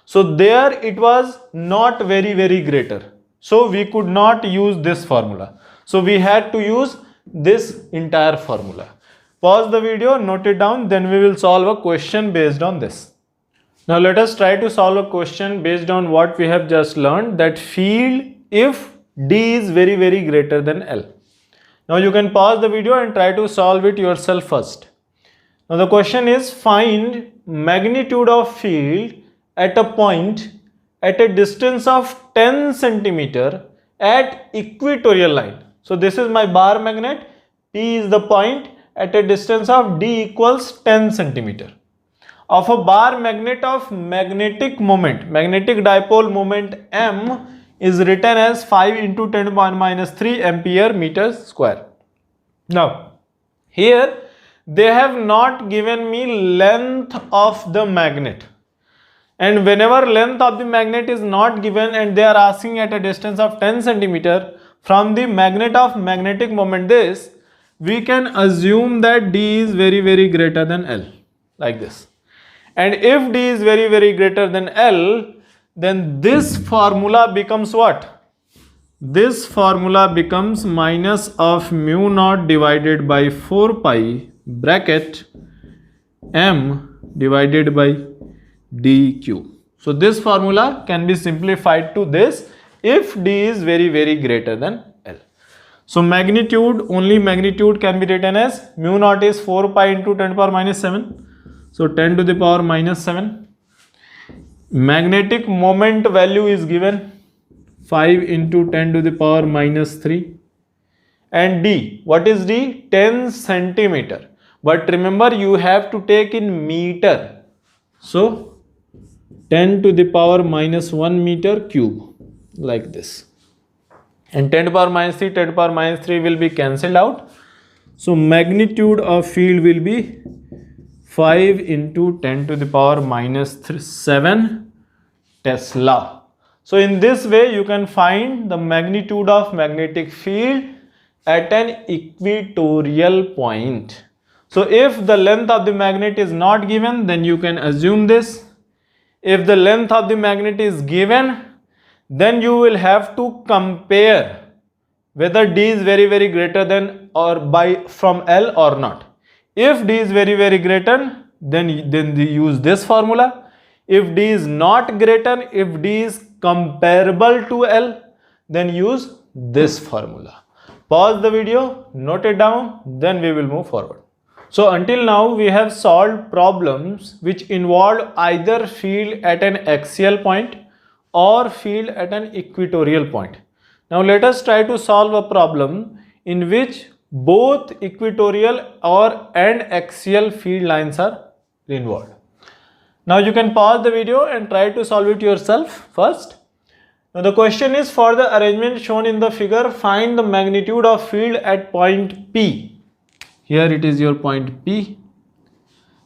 A: So there it was not very greater. So we could not use this formula. So we had to use this entire formula. Pause the video, note it down, then we will solve a question based on this. Now let us try to solve a question based on what we have just learned, that field if D is very greater than L. Now you can pause the video and try to solve it yourself first. Now the question is, find magnitude of field at a point at a distance of 10 centimeter at equatorial line. So this is my bar magnet, P is the point at a distance of D equals 10 centimeter. Of a bar magnet of magnetic moment, magnetic dipole moment M is written as 5 into 10 to the power minus 3 ampere meter square. Now, here they have not given me length of the magnet. And whenever length of the magnet is not given and they are asking at a distance of 10 centimeter from the magnet of magnetic moment this, we can assume that D is very greater than L, like this. And if D is very greater than L, then this formula becomes what? This formula becomes minus of mu naught divided by 4 pi bracket M divided by D cube. So this formula can be simplified to this if D is very greater than L. So magnitude, only magnitude can be written as mu naught is 4 pi into 10 to the power minus 7. So 10 to the power minus 7. Magnetic moment value is given 5 into 10 to the power minus 3. And D, what is D? 10 centimeter. But remember, you have to take in meter. So 10 to the power minus 1 meter cube, like this. And 10 to the power minus 3, 10 to the power minus 3 will be cancelled out. So magnitude of field will be 5 into 10 to the power minus 7 Tesla. So in this way you can find the magnitude of magnetic field at an equatorial point. So if the length of the magnet is not given, then you can assume this. If the length of the magnet is given, then you will have to compare whether D is very greater than or by from L or not. If D is very greater, then use this formula. If D is not greater, if D is comparable to L, then use this formula. Pause the video, note it down, then we will move forward. So until now we have solved problems which involved either field at an axial point or field at an equatorial point. Now let us try to solve a problem in which both equatorial and axial field lines are involved. Now you can pause the video and try to solve it yourself first. Now the question is, for the arrangement shown in the figure, find the magnitude of field at point P. Here it is your point P.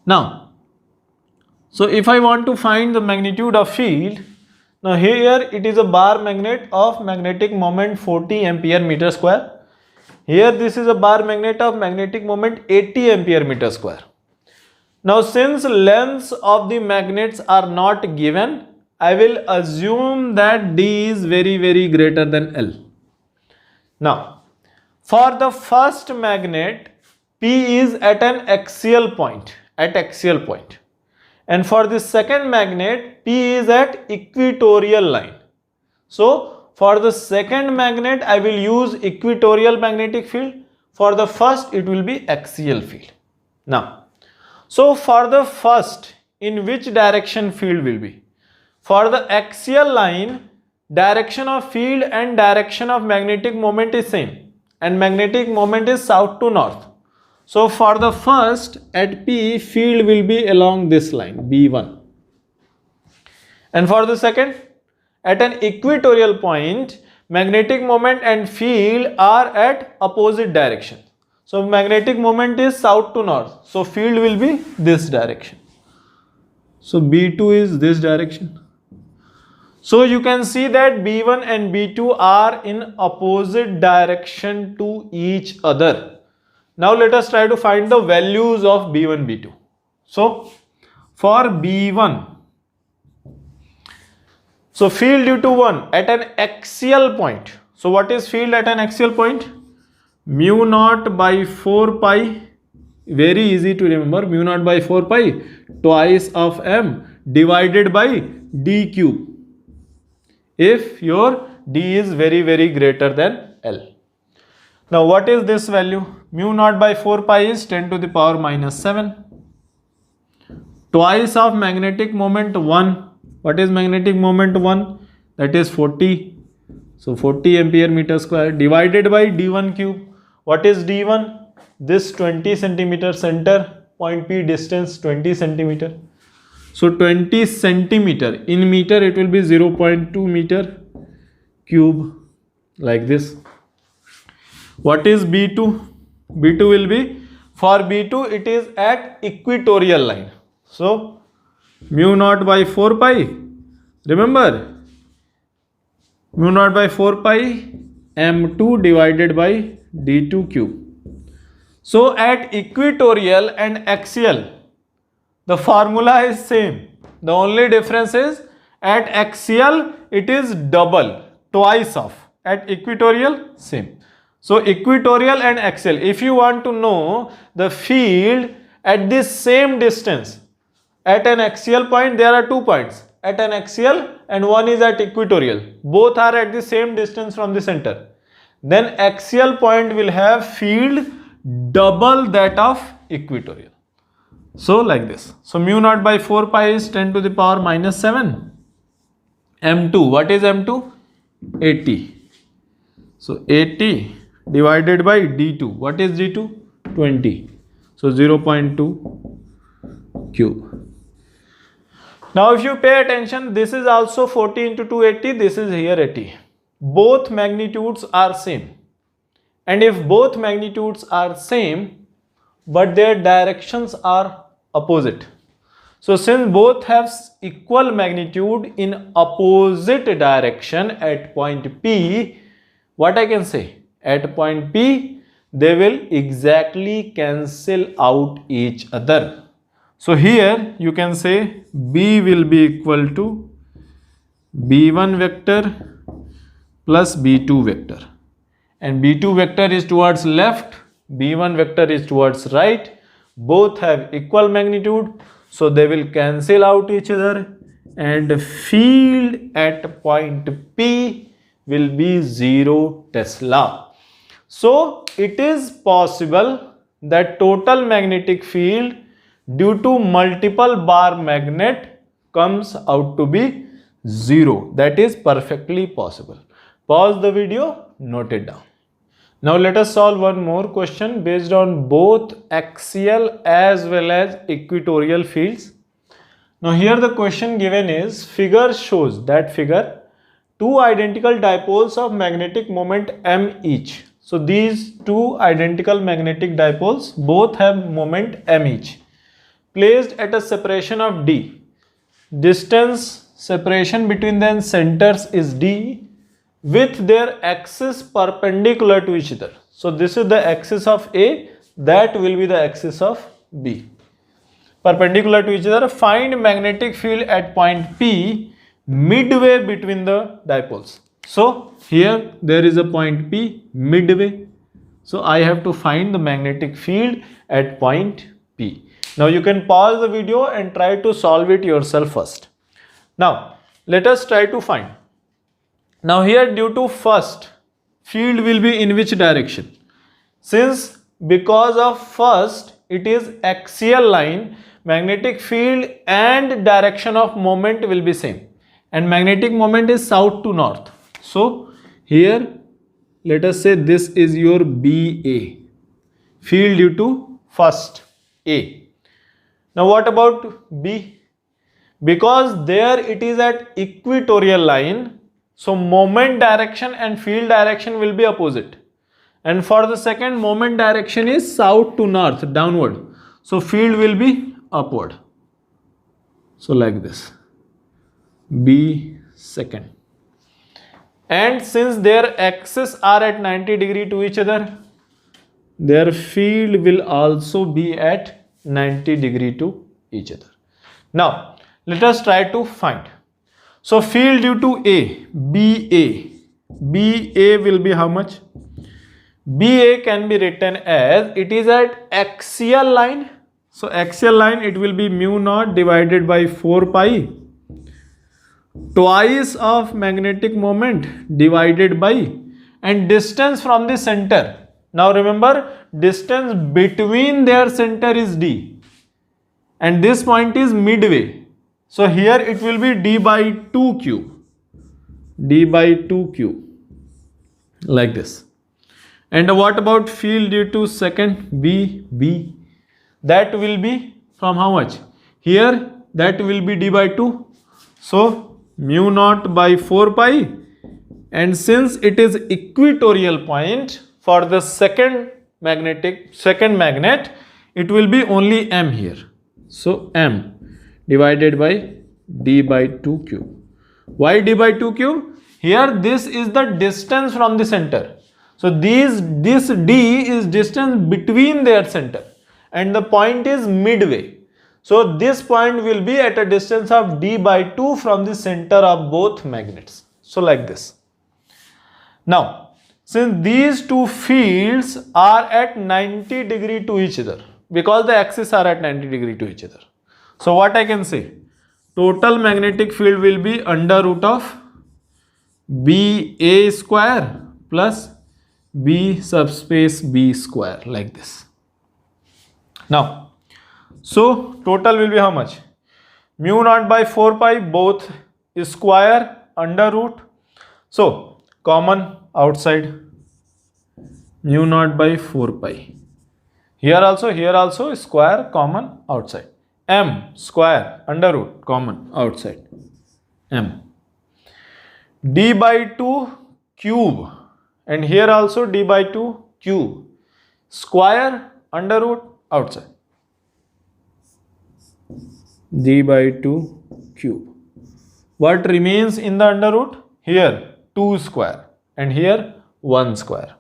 A: Now, so if I want to find the magnitude of field, now here it is a bar magnet of magnetic moment 40 ampere meter square. Here this is a bar magnet of magnetic moment 80 ampere meter square. Now since lengths of the magnets are not given, I will assume that D is very greater than L. Now for the first magnet, P is at an axial point, and for the second magnet, P is at equatorial line. So for the second magnet, I will use equatorial magnetic field. For the first, it will be axial field. Now, so for the first, in which direction field will be? For the axial line, direction of field and direction of magnetic moment is same, and magnetic moment is south to north. So for the first, at P, field will be along this line, B1. And for the second, at an equatorial point, magnetic moment and field are at opposite direction. So magnetic moment is south to north. So field will be this direction. So B2 is this direction. So you can see that B1 and B2 are in opposite direction to each other. Now let us try to find the values of B1, B2. So for B1, so field due to 1 at an axial point. So what is field at an axial point? Mu naught by 4 pi, very easy to remember, mu naught by 4 pi twice of m divided by d cube, if your d is very greater than L. Now what is this value? Mu naught by 4 pi is 10 to the power minus 7. Twice of magnetic moment 1. What is magnetic moment 1? That is 40. So 40 ampere meter square divided by d1 cube. What is d1? This 20 centimeter center, point P distance 20 centimeter. So 20 centimeter, in meter it will be 0.2 meter cube, like this. What is B2? B2 will be, for B2 it is at equatorial line. So mu naught by 4 pi, remember, mu naught by 4 pi m2 divided by d2 cube. So at equatorial and axial, the formula is same. The only difference is at axial it is double, twice of. At equatorial, same. So equatorial and axial, if you want to know the field at this same distance, at an axial point there are 2 points, at an axial and one is at equatorial. Both are at the same distance from the center. then axial point will have field double that of equatorial. So like this. So mu naught by 4 pi is 10 to the power minus 7. M2, what is M2? 80. So 80 divided by D2. What is D2? 20. So 0.2 cube. Now if you pay attention, this is also 40 into 280, this is here 80. Both magnitudes are same. And if both magnitudes are same, but their directions are opposite. So since both have equal magnitude in opposite direction at point P, what I can say? At point P, they will exactly cancel out each other. So here you can say B will be equal to B1 vector plus B2 vector. And B2 vector is towards left, B1 vector is towards right. Both have equal magnitude, so they will cancel out each other, and field at point P will be 0 Tesla. So it is possible that total magnetic field due to multiple bar magnet comes out to be 0. That is perfectly possible. Pause the video, note it down. Now let us solve one more question based on both axial as well as equatorial fields. Now here the question given is, figure shows that figure two identical dipoles of magnetic moment m each. So these two identical magnetic dipoles both have moment m each, placed at a separation of d. Distance separation between the centers is d, with their axis perpendicular to each other. So this is the axis of A, that will be the axis of B. Perpendicular to each other. Find magnetic field at point P midway between the dipoles. So here there is a point P midway. So I have to find the magnetic field at point P. Now you can pause the video and try to solve it yourself first. Now let us try to find. Now here, due to first, field will be in which direction? Since because of first it is axial line, magnetic field and direction of moment will be same, and magnetic moment is south to north. So here let us say this is your BA, field due to first A. Now what about B? Because there it is at equatorial line, so moment direction and field direction will be opposite. And for the second, moment direction is south to north, downward. So field will be upward. So like this, B second. And since their axes are at 90 degree to each other, their field will also be at 90 degree to each other. Now let us try to find. So field due to A, BA will be how much? BA can be written as, it is at axial line. So axial line, it will be mu naught divided by 4 pi, twice of magnetic moment divided by, and distance from the center. Now remember, distance between their center is D, and this point is midway. So here it will be d by 2 cube, like this. And what about field due to second B? That will be from how much? Here that will be d by 2. So mu naught by 4 pi, and since it is equatorial point for the second magnet, it will be only m here. So m divided by d by 2 cube. Why d by 2 cube? Here this is the distance from the center. So this d is distance between their center, and the point is midway. So this point will be at a distance of d by 2 from the center of both magnets. So like this. Now since these two fields are at 90 degree to each other, because the axes are at 90 degree to each other, so what I can say? Total magnetic field will be under root of BA square plus B subspace B square, like this. Now, so total will be how much? Mu naught by 4 pi, both square under root. So common outside, mu naught by 4 pi. Here also square common outside. M square under root common outside. M. D by 2 cube, and here also D by 2 cube. Square under root outside. D by 2 cube. What remains in the under root? Here 2 square and here 1 square.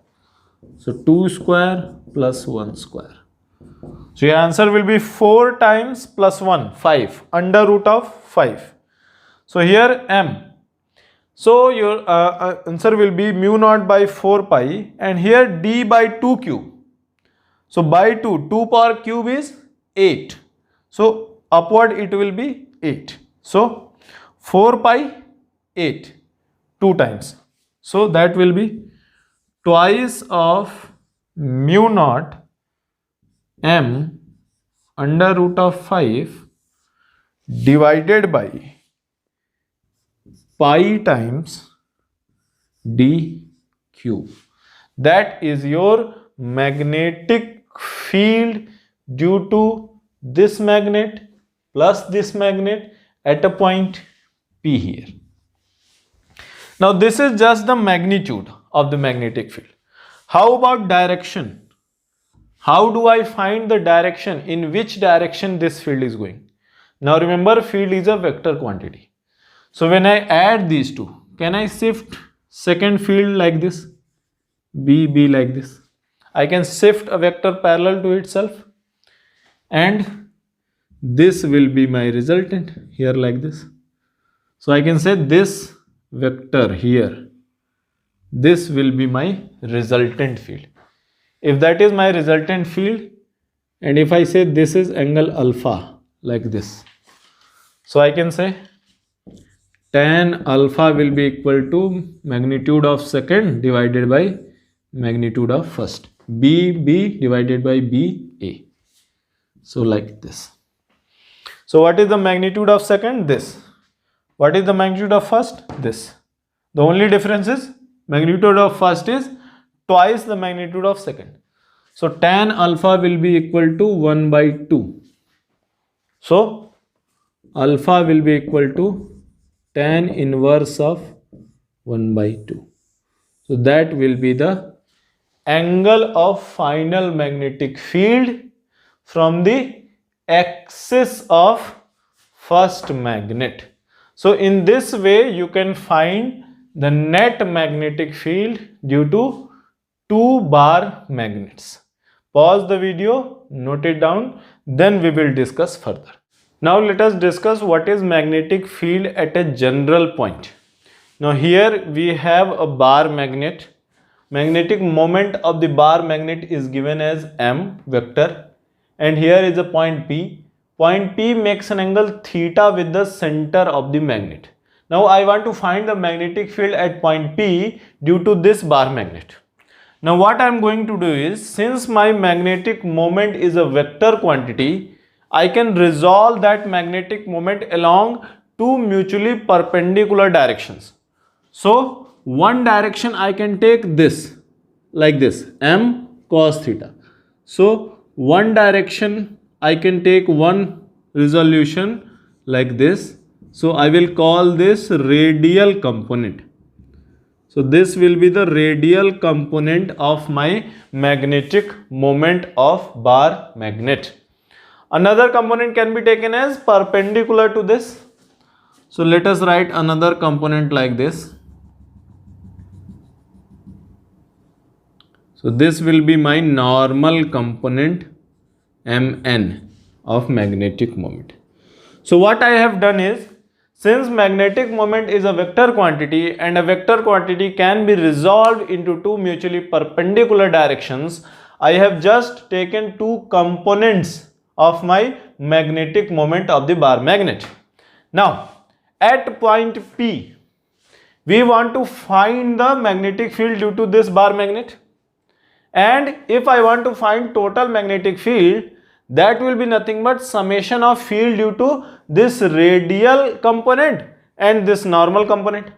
A: So 2 square plus 1 square. So your answer will be 4 times plus 1, 5, under root of 5. So here M. So your answer will be mu naught by 4 pi, and here D by 2 cube. So by 2 power cube is 8. So upward it will be 8. So 4 pi 8, 2 times. So that will be twice of mu naught M under root of 5 divided by pi times D cube. That is your magnetic field due to this magnet plus this magnet at a point P here. Now this is just the magnitude of the magnetic field. How about direction? How do I find the direction, in which direction this field is going? Now remember, field is a vector quantity. So when I add these two, can I shift second field like this? B like this. I can shift a vector parallel to itself, and this will be my resultant here like this. So I can say this vector here, this will be my resultant field. If that is my resultant field, and if I say this is angle alpha like this, so I can say tan alpha will be equal to magnitude of second divided by magnitude of first, B divided by BA. So like this. So what is the magnitude of second? This. What is the magnitude of first? This. The only difference is magnitude of first is twice the magnitude of second. So tan alpha will be equal to 1 by 2. So alpha will be equal to tan inverse of 1 by 2. So that will be the angle of final magnetic field from the axis of first magnet. So in this way you can find the net magnetic field due to 2 bar magnets. Pause the video, note it down, then we will discuss further. Now let us discuss what is magnetic field at a general point. Now here we have a bar magnet. Magnetic moment of the bar magnet is given as M vector, and here is a point P. Point P makes an angle theta with the center of the magnet. Now I want to find the magnetic field at point P due to this bar magnet. Now what I am going to do is, since my magnetic moment is a vector quantity, I can resolve that magnetic moment along two mutually perpendicular directions. So one direction I can take this, like this, M cos theta. So one direction I can take one resolution like this. So I will call this radial component. So this will be the radial component of my magnetic moment of bar magnet. Another component can be taken as perpendicular to this. So let us write another component like this. So this will be my normal component Mn of magnetic moment. So what I have done is, since magnetic moment is a vector quantity and a vector quantity can be resolved into two mutually perpendicular directions, I have just taken two components of my magnetic moment of the bar magnet. Now at point P, we want to find the magnetic field due to this bar magnet. and if I want to find total magnetic field, that will be nothing but summation of field due to this radial component and this normal component.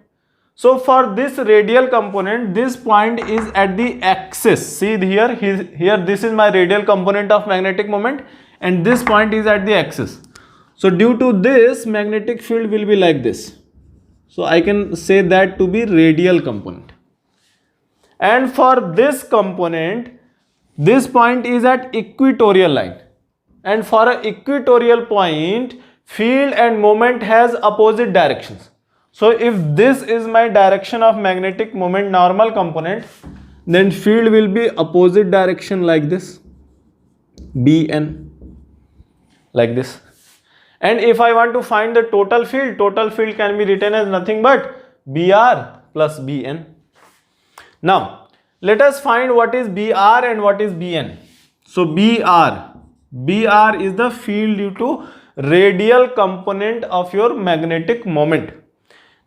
A: So for this radial component, this point is at the axis. See here, this is my radial component of magnetic moment, and this point is at the axis. So due to this, magnetic field will be like this. So I can say that to be radial component. And for this component, this point is at equatorial line. And for an equatorial point, field and moment has opposite directions. So if this is my direction of magnetic moment normal component, then field will be opposite direction like this, Bn, like this. And if I want to find the total field can be written as nothing but Br plus Bn. Now, let us find what is Br and what is Bn. So Br is the field due to radial component of your magnetic moment.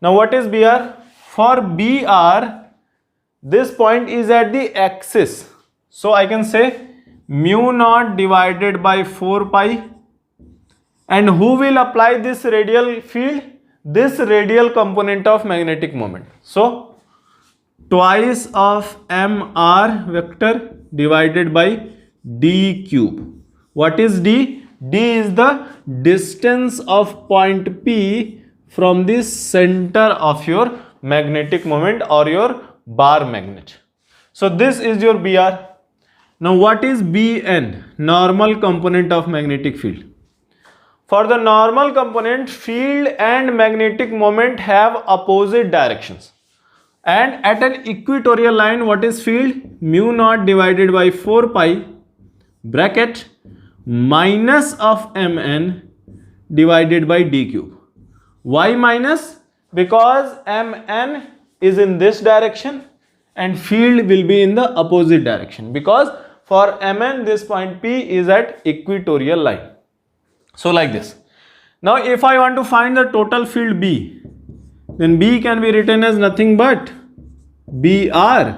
A: Now what is Br? For Br, this point is at the axis. So I can say mu naught divided by 4 pi. And who will apply this radial field? This radial component of magnetic moment. So twice of mr vector divided by d cube. What is d? D is the distance of point P from the center of your magnetic moment or your bar magnet. So this is your Br. Now what is Bn? Normal component of magnetic field. For the normal component, field and magnetic moment have opposite directions. And at an equatorial line, what is field? Mu naught divided by 4 pi bracket minus of mn divided by d cube. Why minus? Because mn is in this direction and field will be in the opposite direction, because for mn this point P is at equatorial line. So like this. Now if I want to find the total field B, then B can be written as nothing but Br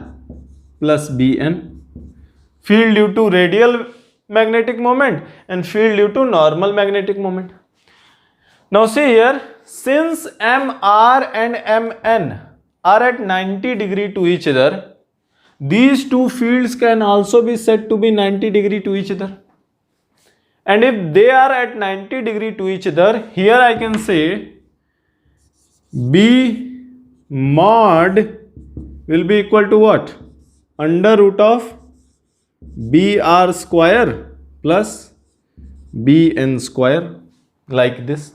A: plus Bn. Field due to radial magnetic moment and field due to normal magnetic moment. Now see here, since Mr and Mn are at 90 degree to each other, these two fields can also be said to be 90 degree to each other. And if they are at 90 degree to each other, here I can say B mod will be equal to what? Under root of Br square plus Bn square, like this,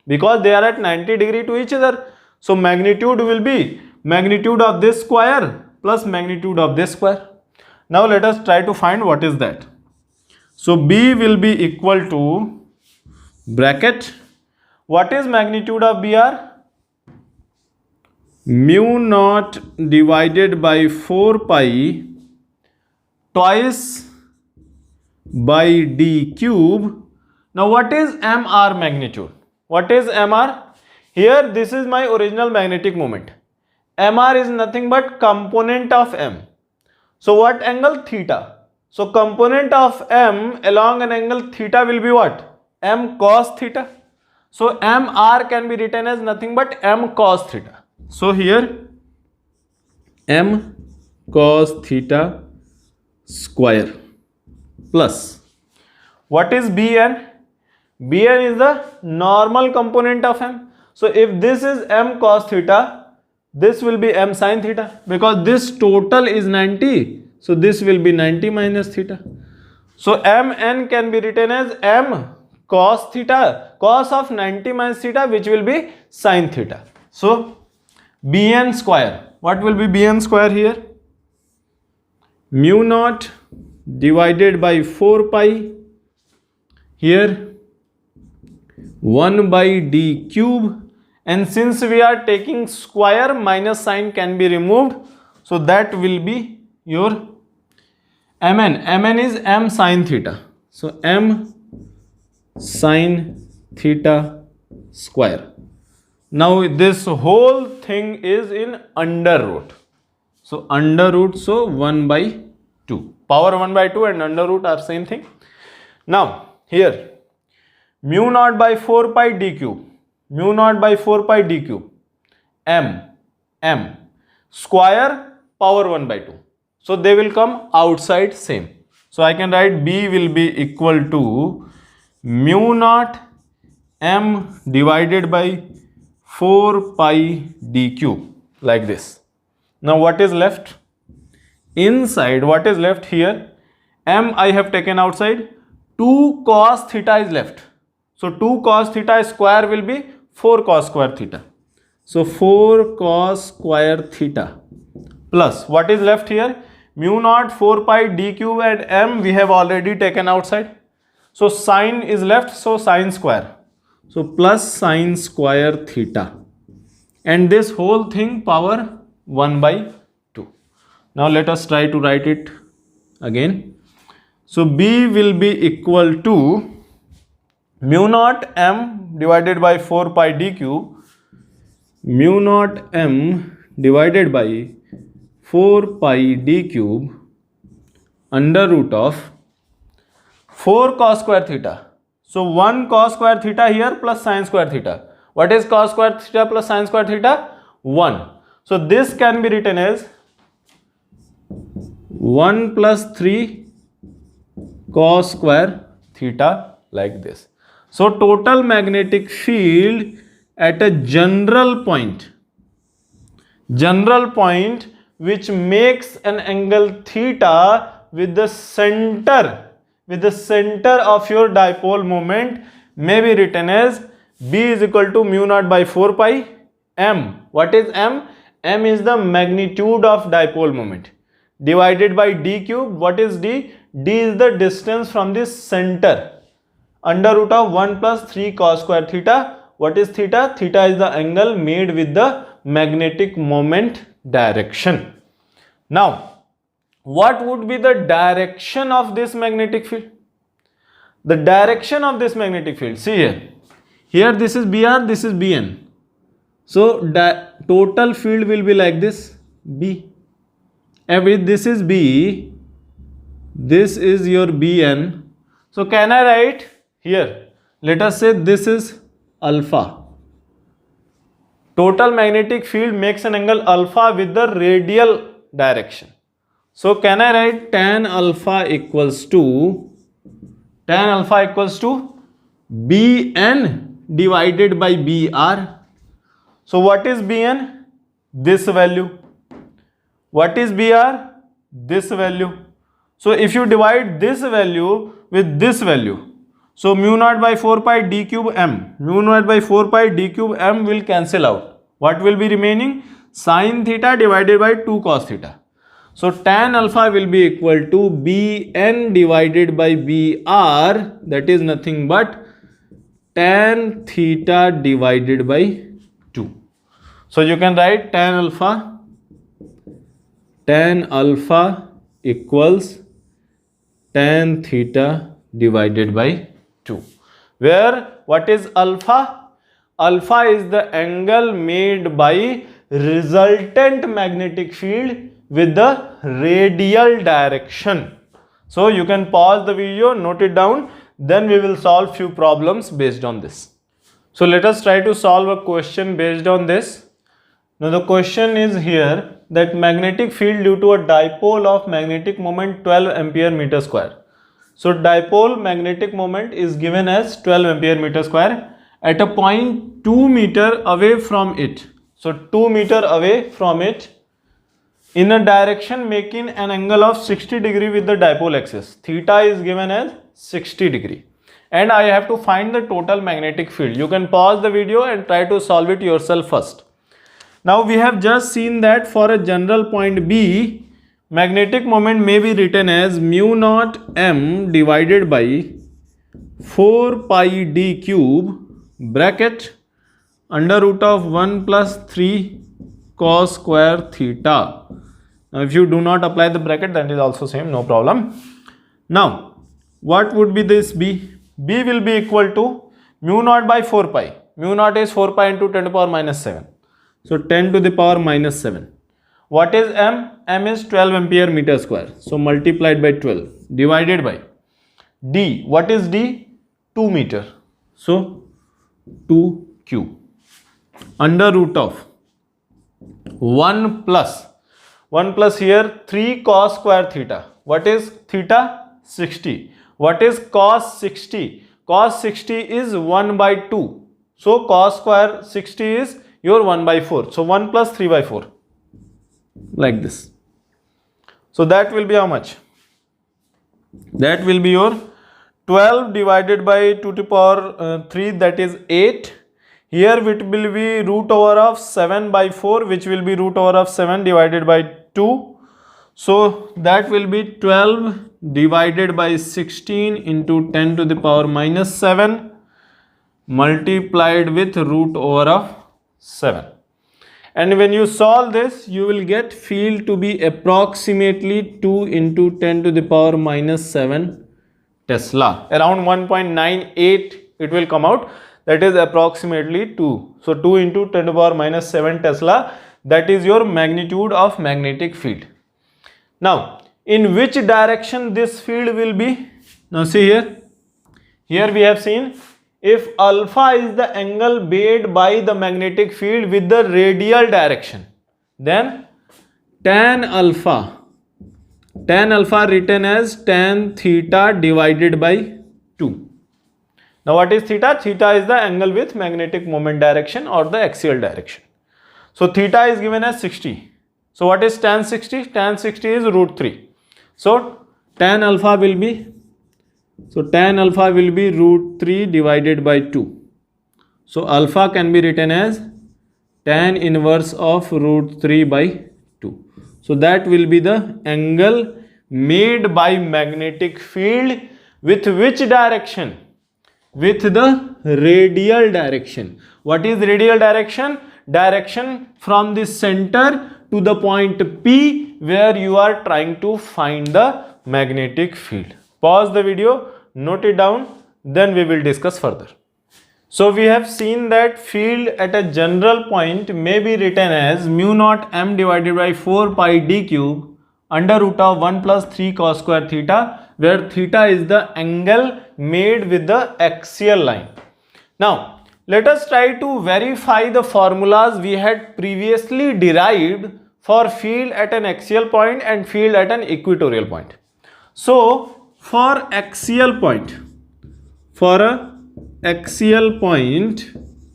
A: because they are at 90 degree to each other. So magnitude will be magnitude of this square plus magnitude of this square. Now let us try to find what is that. So B will be equal to bracket. What is magnitude of Br? Mu naught divided by 4 pi twice by d cube. Now what is Mr magnitude? What is Mr? Here this is my original magnetic moment. Mr is nothing but component of M. So what angle? Theta. So component of M along an angle theta will be what? M cos theta. So Mr can be written as nothing but M cos theta. So here M cos theta square plus, what is Bn? Bn is the normal component of M. So if this is M cos theta, this will be M sin theta, because this total is 90. So this will be 90 minus theta. So Mn can be written as M cos theta, cos of 90 minus theta, which will be sin theta. So Bn square, what will be Bn square here? Mu naught divided by 4 pi, here 1 by d cube, and since we are taking square, minus sign can be removed, so that will be your Mn is M sin theta. So M sin theta square. Now this whole thing is in under root. So under root, so 1 by 2. Power 1 by 2 and under root are same thing. Now here mu naught by 4 pi d cube, mu naught by 4 pi d cube, m square power 1 by 2. So they will come outside same. So I can write B will be equal to mu naught m divided by 4 pi d cube, like this. Now what is left? Inside, what is left here? M I have taken outside. 2 cos theta is left. So 2 cos theta square will be 4 cos square theta. So 4 cos square theta plus what is left here? Mu naught 4 pi d cube and m we have already taken outside. So sine is left, so sine square. So plus sine square theta. And this whole thing power 1 by 2. Now let us try to write it again. So B will be equal to mu naught m divided by 4 pi d cube, mu naught m divided by 4 pi d cube under root of 4 cos square theta. So 1 cos square theta here plus sine square theta. What is cos square theta plus sine square theta? 1. So this can be written as 1 plus 3 cos square theta, like this. So total magnetic field at a general point which makes an angle theta with the center of your dipole moment may be written as B is equal to mu naught by 4 pi m. What is m? M is the magnitude of dipole moment divided by d cube. What is d? D is the distance from the center, under root of 1 plus 3 cos square theta. What is theta? Theta is the angle made with the magnetic moment direction. Now what would be the direction of this magnetic field? The direction of this magnetic field, see here this is BR, this is BN. So total field will be like this, B. This is B, this is your BN. So can I write here, let us say this is alpha. Total magnetic field makes an angle alpha with the radial direction. So can I write tan alpha equals to Bn divided by Br. So what is Bn? This value. What is Br? This value. So if you divide this value with this value, so mu naught by 4 pi d cube m, mu naught by 4 pi d cube m will cancel out. What will be remaining? Sin theta divided by 2 cos theta. So tan alpha will be equal to Bn divided by Br, that is nothing but tan theta divided by 2. So you can write tan alpha equals tan theta divided by 2. Where what is alpha? Alpha is the angle made by resultant magnetic field with the radial direction. So you can pause the video, note it down, then we will solve few problems based on this. So let us try to solve a question based on this. Now the question is here that magnetic field due to a dipole of magnetic moment 12 ampere meter square. So dipole magnetic moment is given as 12 ampere meter square at a point 2 meter away from it. So 2 meter away from it in a direction making an angle of 60 degree with the dipole axis. Theta is given as 60 degree. And I have to find the total magnetic field. You can pause the video and try to solve it yourself first. Now we have just seen that for a general point B, magnetic moment may be written as mu naught m divided by 4 pi d cube bracket under root of 1 plus 3 cos square theta. Now if you do not apply the bracket, that is also same, no problem. Now what would be this B? B will be equal to mu naught by 4 pi. Mu naught is 4 pi into 10 to the power minus 7. So 10 to the power minus 7. What is M? M is 12 ampere meter square. So multiplied by 12 divided by D. What is D? 2 meter. So 2Q under root of 1 plus here 3 cos square theta. What is theta? 60. What is cos 60? Cos 60 is 1 by 2. So cos square 60 is your 1 by 4. So 1 plus 3 by 4. Like this. So that will be how much? That will be your 12 divided by 2 to the power 3, that is 8. Here it will be root over of 7 by 4, which will be root over of 7 divided by 2. So that will be 12 divided by 16 into 10 to the power minus 7 multiplied with root over of 7. And when you solve this, you will get field to be approximately 2 into 10 to the power minus 7 Tesla. Around 1.98 it will come out. That is approximately 2. So 2 into 10 to the power minus 7 Tesla. That is your magnitude of magnetic field. Now, in which direction this field will be? Now see here. Here we have seen, if alpha is the angle made by the magnetic field with the radial direction, then tan alpha written as tan theta divided by 2. Now what is theta? Theta is the angle with magnetic moment direction or the axial direction. So theta is given as 60. So what is tan 60? Tan 60 is root 3. So tan alpha will be root 3 divided by 2. So alpha can be written as tan inverse of root 3 by 2. So that will be the angle made by magnetic field with which direction? With the radial direction. What is radial direction? Direction from the center to the point P where you are trying to find the magnetic field. Pause the video, note it down, then we will discuss further. So we have seen that field at a general point may be written as mu naught m divided by 4 pi d cube under root of 1 plus 3 cos square theta, where theta is the angle made with the axial line. Now let us try to verify the formulas we had previously derived for field at an axial point and field at an equatorial point. So for axial point,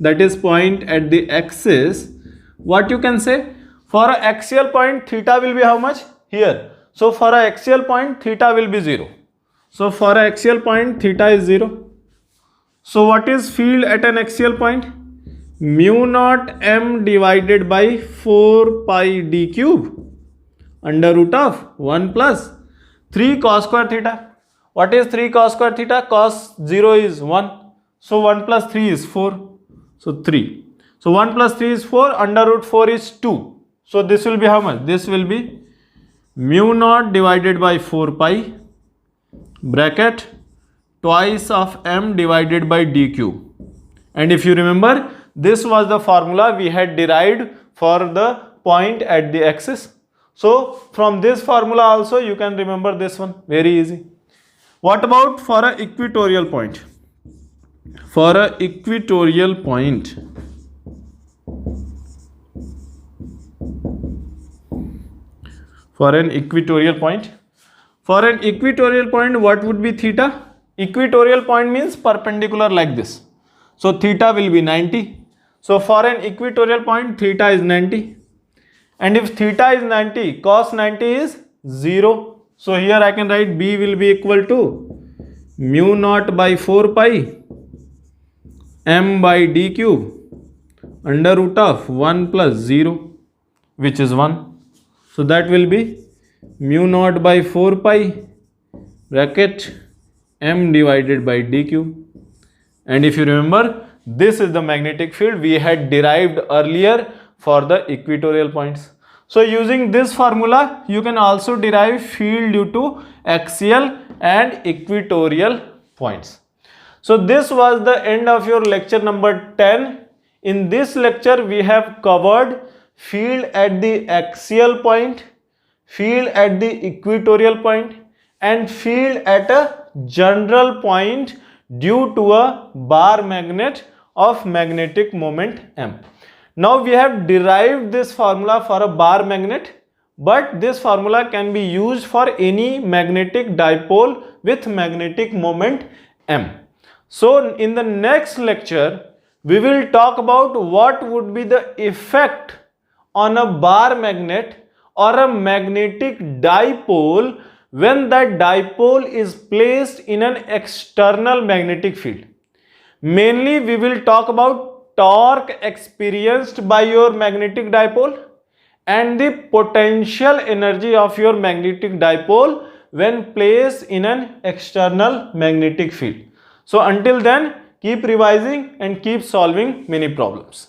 A: that is point at the axis, what you can say? For an axial point, theta will be how much? Here. So for an axial point, theta will be 0. So for an axial point, theta is 0. So what is field at an axial point? Mu naught m divided by 4 pi d cube under root of 1 plus 3 cos square theta. What is 3 cos square theta? Cos 0 is 1. So 1 plus 3 is 4. So 3. So 1 plus 3 is 4. Under root 4 is 2. So this will be how much? This will be mu naught divided by 4 pi bracket twice of m divided by d cube. And if you remember, this was the formula we had derived for the point at the axis. So from this formula also you can remember this one, very easy. What about for an equatorial point? For an equatorial point, what would be theta? Equatorial point means perpendicular like this. So theta will be 90. So for an equatorial point, theta is 90. And if theta is 90, cos 90 is 0. So here I can write B will be equal to mu naught by 4 pi m by d cube under root of 1 plus 0, which is 1. So that will be mu naught by 4 pi bracket m divided by d cube. And if you remember, this is the magnetic field we had derived earlier for the equatorial points. So using this formula, you can also derive field due to axial and equatorial points. So this was the end of your lecture number 10. In this lecture, we have covered field at the axial point, field at the equatorial point, and field at a general point due to a bar magnet of magnetic moment M. Now we have derived this formula for a bar magnet, but this formula can be used for any magnetic dipole with magnetic moment M. So in the next lecture, we will talk about what would be the effect on a bar magnet or a magnetic dipole when that dipole is placed in an external magnetic field. Mainly we will talk about torque experienced by your magnetic dipole and the potential energy of your magnetic dipole when placed in an external magnetic field. So until then, keep revising and keep solving many problems.